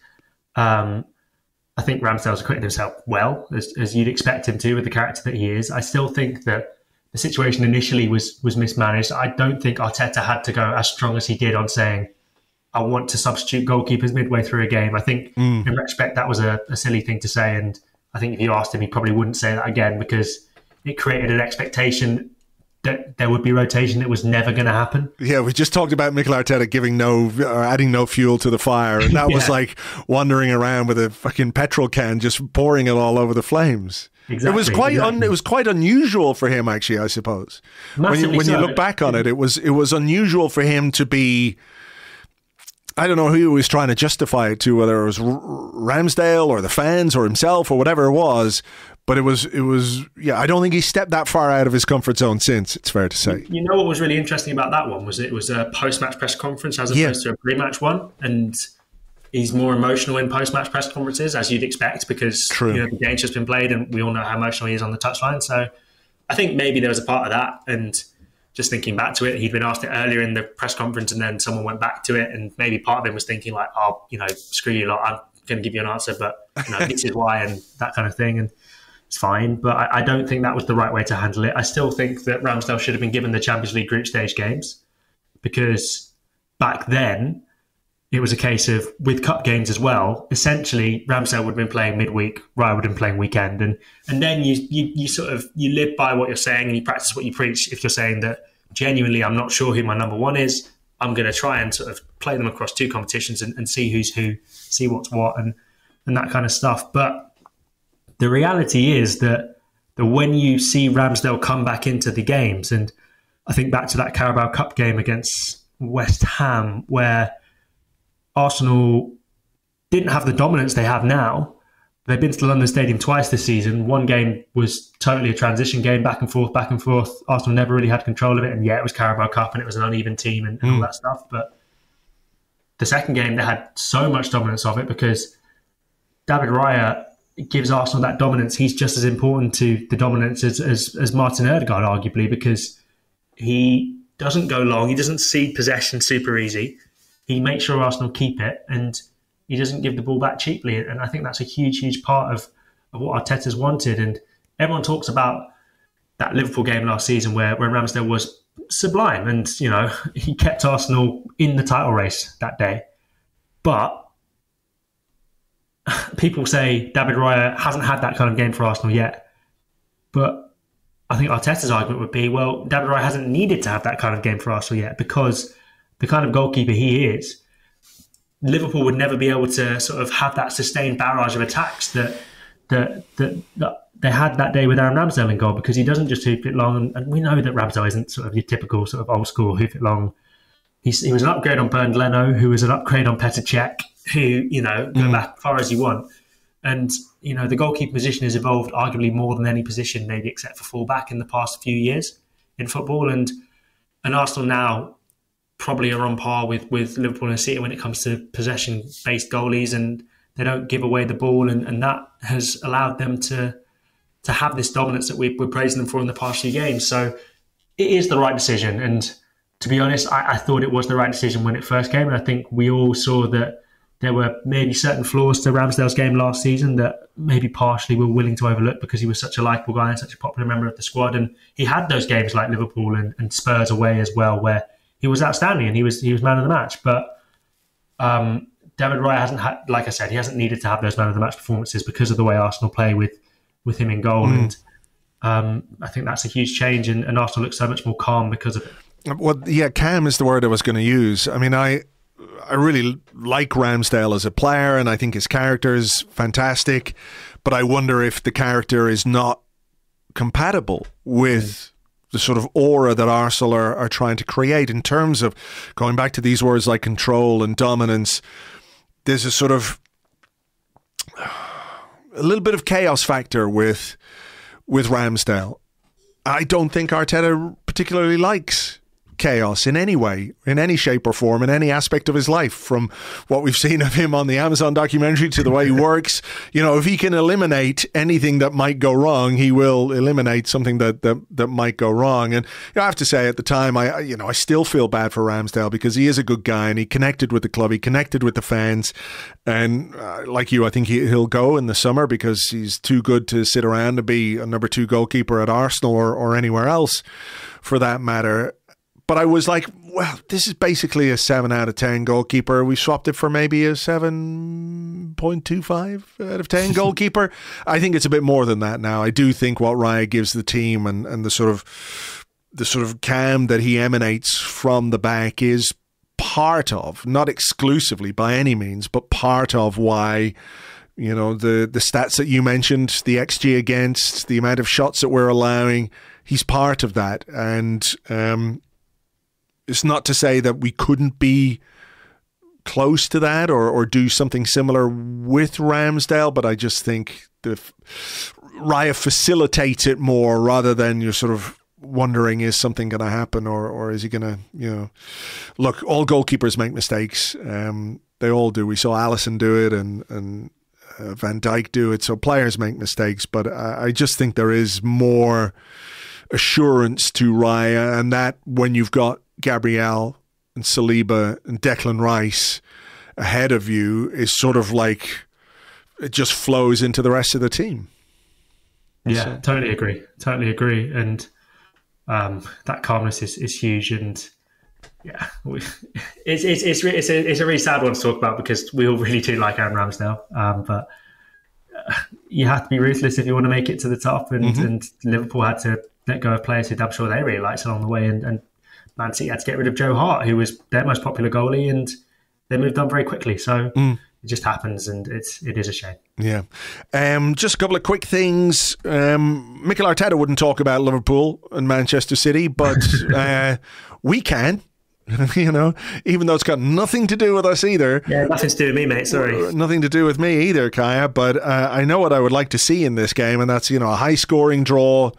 I think Ramsdale's acquitted himself well, as you'd expect him to with the character that he is. I still think that the situation initially was mismanaged. I don't think Arteta had to go as strong as he did on saying, I want to substitute goalkeepers midway through a game. I think in retrospect, that was a silly thing to say. And I think if you asked him, he probably wouldn't say that again, because it created an expectation that there would be rotation that was never going to happen. Yeah, we just talked about Mikel Arteta adding no fuel to the fire. And that was like wandering around with a fucking petrol can, just pouring it all over the flames. Exactly, it was quite unusual for him, actually, I suppose. When you look back on it, it was unusual for him to be, I don't know who he was trying to justify it to, whether it was Ramsdale or the fans or himself or whatever it was. But it was I don't think he stepped that far out of his comfort zone since, it's fair to say. You know what was really interesting about that one was it was a post-match press conference as opposed to a pre-match one. And he's more emotional in post-match press conferences, as you'd expect, because you know, the game's just been played and we all know how emotional he is on the touchline. So I think maybe there was a part of that. And just thinking back to it, he'd been asked it earlier in the press conference and then someone went back to it, and maybe part of him was thinking like, oh, you know, screw you lot, I'm going to give you an answer, but you know, this is why, and that kind of thing. And it's fine, but I don't think that was the right way to handle it. I still think that Ramsdale should have been given the Champions League group stage games, because back then it was a case of, with cup games as well, essentially Ramsdale would have been playing midweek, Raya would have been playing weekend, and then you sort of, you live by what you're saying and you practice what you preach. If you're saying that genuinely, I'm not sure who my number one is, I'm going to try and sort of play them across 2 competitions and see who's who, see what's what, and that kind of stuff. But the reality is that when you see Ramsdale come back into the games, and I think back to that Carabao Cup game against West Ham, where Arsenal didn't have the dominance they have now. They've been to the London Stadium twice this season. One game was totally a transition game, back and forth. Arsenal never really had control of it. And yeah, it was Carabao Cup and it was an uneven team and all that stuff. But the second game, they had so much dominance of it, because David Raya gives Arsenal that dominance. He's just as important to the dominance as Martin Ødegaard, arguably, because he doesn't go long. He doesn't cede possession super easy. He makes sure Arsenal keep it, and he doesn't give the ball back cheaply. And I think that's a huge, huge part of what Arteta's wanted. And everyone talks about that Liverpool game last season where Ramsdale was sublime and, he kept Arsenal in the title race that day. But people say David Raya hasn't had that kind of game for Arsenal yet. But I think Arteta's argument would be, well, David Raya hasn't needed to have that kind of game for Arsenal yet because the kind of goalkeeper he is, Liverpool would never be able to sort of have that sustained barrage of attacks that they had that day with Aaron Ramsdale in goal, because he doesn't just hoof it long. And we know that Ramsdale isn't sort of your typical sort of old school hoof it long. He was an upgrade on Bernd Leno, who was an upgrade on Petr Cech, who, go back as far as you want. And, the goalkeeper position has evolved arguably more than any position, maybe except for fullback, in the past few years in football. And Arsenal now probably are on par with Liverpool and City when it comes to possession-based goalies, and they don't give away the ball. And that has allowed them to have this dominance that we're praising them for in the past few games. So it is the right decision. And to be honest, I thought it was the right decision when it first came. And I think we all saw that there were maybe certain flaws to Ramsdale's game last season that maybe partially we were willing to overlook because he was such a likeable guy and such a popular member of the squad. And he had those games like Liverpool and Spurs away as well, where he was outstanding and he was man of the match. But David Raya hasn't had, like I said, he hasn't needed to have those man of the match performances because of the way Arsenal play with him in goal. And I think that's a huge change, and Arsenal looks so much more calm because of it. Well, yeah, calm is the word I was going to use. I mean, I really like Ramsdale as a player, and I think his character is fantastic, but I wonder if the character is not compatible with the sort of aura that Arsenal are trying to create in terms of, going back to these words like control and dominance, there's a sort of a little bit of chaos factor with Ramsdale. I don't think Arteta particularly likes chaos in any way, in any shape or form, in any aspect of his life, from what we've seen of him on the Amazon documentary to the way he works. If he can eliminate anything that might go wrong, he will eliminate something that might go wrong. And I have to say, at the time, I still feel bad for Ramsdale because he is a good guy and he connected with the club, he connected with the fans. And like you, I think he'll go in the summer because he's too good to sit around and be a number 2 goalkeeper at Arsenal or anywhere else for that matter. But I was like, well, this is basically a 7 out of 10 goalkeeper. We swapped it for maybe a 7.25 out of 10 goalkeeper. I think it's a bit more than that now. I do think what Raya gives the team and the sort of calm that he emanates from the back is part of, not exclusively by any means, but part of why, the stats that you mentioned, the XG against, the amount of shots that we're allowing, he's part of that. And it's not to say that we couldn't be close to that or do something similar with Ramsdale, but I just think Raya facilitates it more rather than you're sort of wondering, is something going to happen or is he going to, look, all goalkeepers make mistakes. They all do. We saw Alisson do it and Van Dijk do it. So players make mistakes, but I just think there is more assurance to Raya, and that when you've got Gabriel and Saliba and Declan Rice ahead of you is sort of like it just flows into the rest of the team. Yeah, so. Totally agree. And that calmness is huge. And yeah, it's a really sad one to talk about because we all really do like Aaron Ramsdale. But you have to be ruthless if you want to make it to the top. And Liverpool had to let go of players who I'm sure they really liked along the way. And Man City had to get rid of Joe Hart, who was their most popular goalie, and they moved on very quickly. So it just happens, and it is a shame. Yeah. Just a couple of quick things. Mikel Arteta wouldn't talk about Liverpool and Manchester City, but we can. Even though it's got nothing to do with us either. Yeah, nothing to do with me, mate. Sorry. Nothing to do with me either, Kaya. But I know what I would like to see in this game, and that's, a high-scoring draw,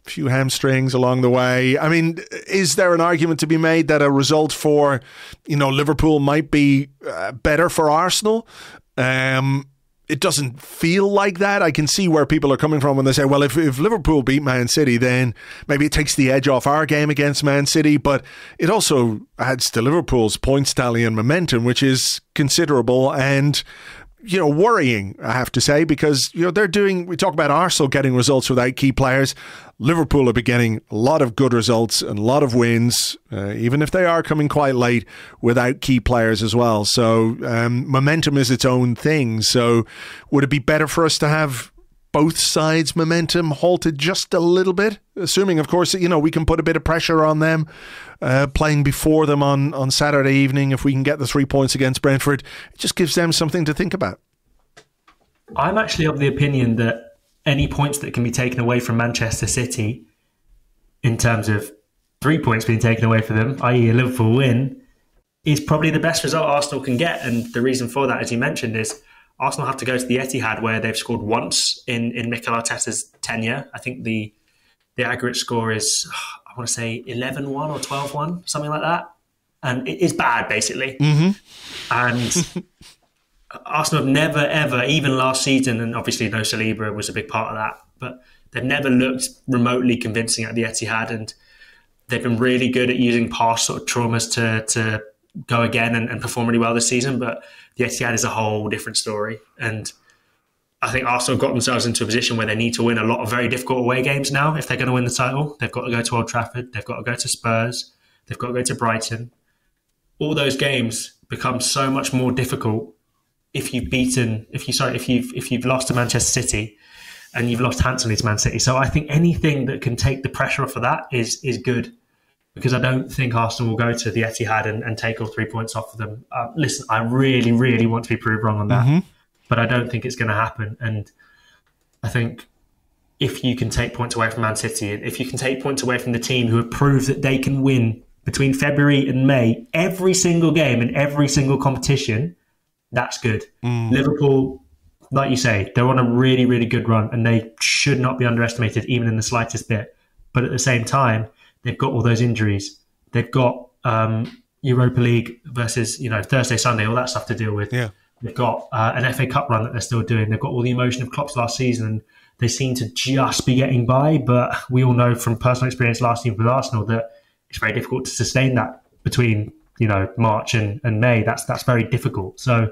a few hamstrings along the way. I mean, is there an argument to be made that a result for, Liverpool might be better for Arsenal? It doesn't feel like that. I can see where people are coming from when they say, well, if Liverpool beat Man City, then maybe it takes the edge off our game against Man City, but it also adds to Liverpool's points tally and momentum, which is considerable. And worrying, I have to say, because, we talk about Arsenal getting results without key players. Liverpool have been getting a lot of good results and a lot of wins, even if they are coming quite late, without key players as well. So momentum is its own thing. So would it be better for us to have both sides' momentum halted just a little bit? Assuming, of course, that, we can put a bit of pressure on them, playing before them on Saturday evening. If we can get the 3 points against Brentford, it just gives them something to think about. I'm actually of the opinion that any points that can be taken away from Manchester City, in terms of 3 points being taken away from them, i.e. a Liverpool win, is probably the best result Arsenal can get. And the reason for that, as you mentioned, is Arsenal have to go to the Etihad, where they've scored once in Mikel Arteta's tenure. I think the aggregate score is, I want to say 11-1 or 12-1, something like that. And it is bad, basically. Mm-hmm. And Arsenal have never, ever, even last season, and obviously no Saliba was a big part of that, but they've never looked remotely convincing at the Etihad, and they've been really good at using past sort of traumas to go again and perform really well this season. But the Etihad is a whole different story. And I think Arsenal got themselves into a position where they need to win a lot of very difficult away games now if they're going to win the title. They've got to go to Old Trafford. They've got to go to Spurs. They've got to go to Brighton. All those games become so much more difficult if you've lost to Manchester City and you've lost handsomely to Man City. So I think anything that can take the pressure off of that is good, because I don't think Arsenal will go to the Etihad and take all 3 points off of them. Listen, I really, really want to be proved wrong on that, but I don't think it's going to happen. And I think if you can take points away from Man City, and if you can take points away from the team who have proved that they can win between February and May every single game in every single competition, that's good. Liverpool, like you say, they're on a really, really good run, and they should not be underestimated even in the slightest bit. But at the same time, they've got all those injuries. They've got Europa League versus Thursday, Sunday, all that stuff to deal with. Yeah. They've got an FA Cup run that they're still doing. They've got all the emotion of Klopp's last season, and they seem to just be getting by. But we all know from personal experience last year with Arsenal that it's very difficult to sustain that between March and May. That's very difficult. So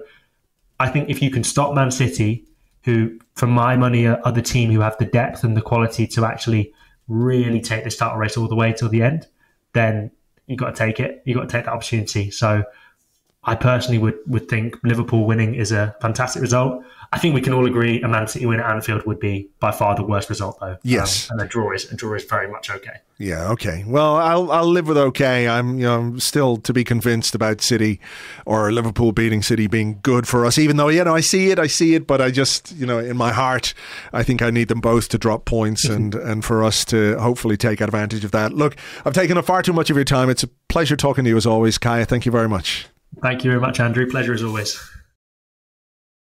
I think if you can stop Man City, who, for my money, are the team who have the depth and the quality to actually really take this title race all the way till the end, then you've got to take it. You've got to take that opportunity. So I personally would think Liverpool winning is a fantastic result. I think we can all agree a Man City win at Anfield would be by far the worst result, though. Yes, and a draw is very much okay. Yeah, okay. Well, I'll live with okay. I'm still to be convinced about City or Liverpool beating City being good for us. Even though I see it, but I just in my heart, I think I need them both to drop points and for us to hopefully take advantage of that. Look, I've taken up far too much of your time. It's a pleasure talking to you as always, Kaya. Thank you very much. Thank you very much, Andrew. Pleasure as always.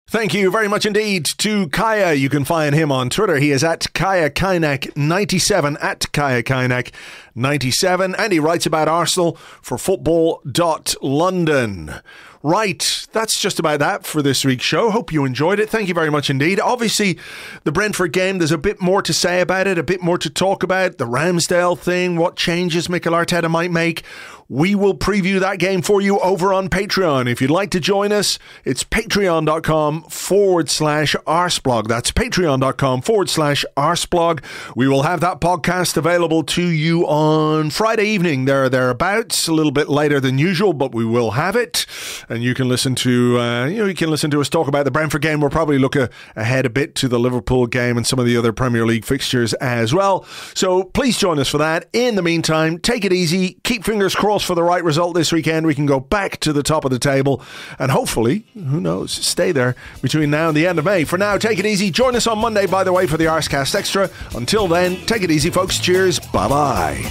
Thank you very much indeed to Kaya. You can find him on Twitter. He is at Kaya Kaynak 97, at Kaya Kaynak 97, and he writes about Arsenal for football.london. Right, that's just about that for this week's show. Hope you enjoyed it. Thank you very much indeed. Obviously, the Brentford game, there's a bit more to say about it, a bit more to talk about. The Ramsdale thing, what changes Mikel Arteta might make. We will preview that game for you over on Patreon. If you'd like to join us, it's patreon.com/Arseblog. That's patreon.com/Arseblog. We will have that podcast available to you on Friday evening, thereabouts, a little bit later than usual, but we will have it. And you can listen to us talk about the Brentford game. We'll probably look ahead a bit to the Liverpool game and some of the other Premier League fixtures as well. So please join us for that. In the meantime, take it easy. Keep fingers crossed for the right result this weekend. We can go back to the top of the table and hopefully, who knows, stay there between now and the end of May. For now, take it easy. Join us on Monday, by the way, for the Arsecast Extra. Until then, take it easy, folks. Cheers. Bye-bye.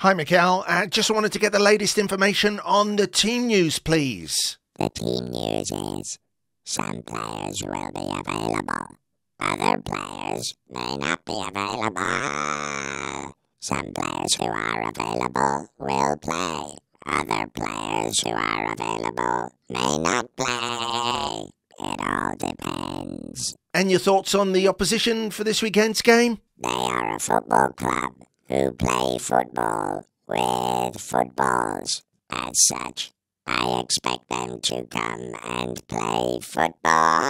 Hi, Mikel. Just wanted to get the latest information on the team news, please. The team news is some players will be available. Other players may not be available. Some players who are available will play. Other players who are available may not play. It all depends. And your thoughts on the opposition for this weekend's game? They are a football club who play football with footballs. As such, I expect them to come and play football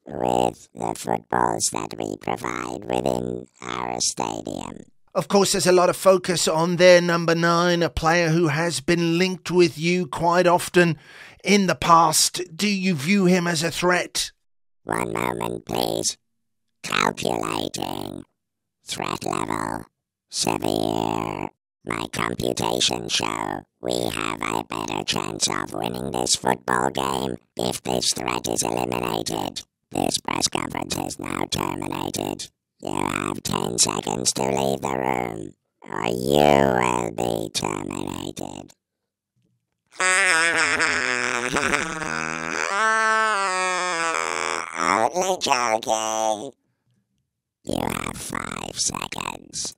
with the footballs that we provide within our stadium. Of course, there's a lot of focus on their number 9, a player who has been linked with you quite often in the past. Do you view him as a threat? One moment, please. Calculating. Threat level. Severe. My computations show we have a better chance of winning this football game if this threat is eliminated. This press conference is now terminated. You have 10 seconds to leave the room, or you will be terminated. Only joking. You have 5 seconds.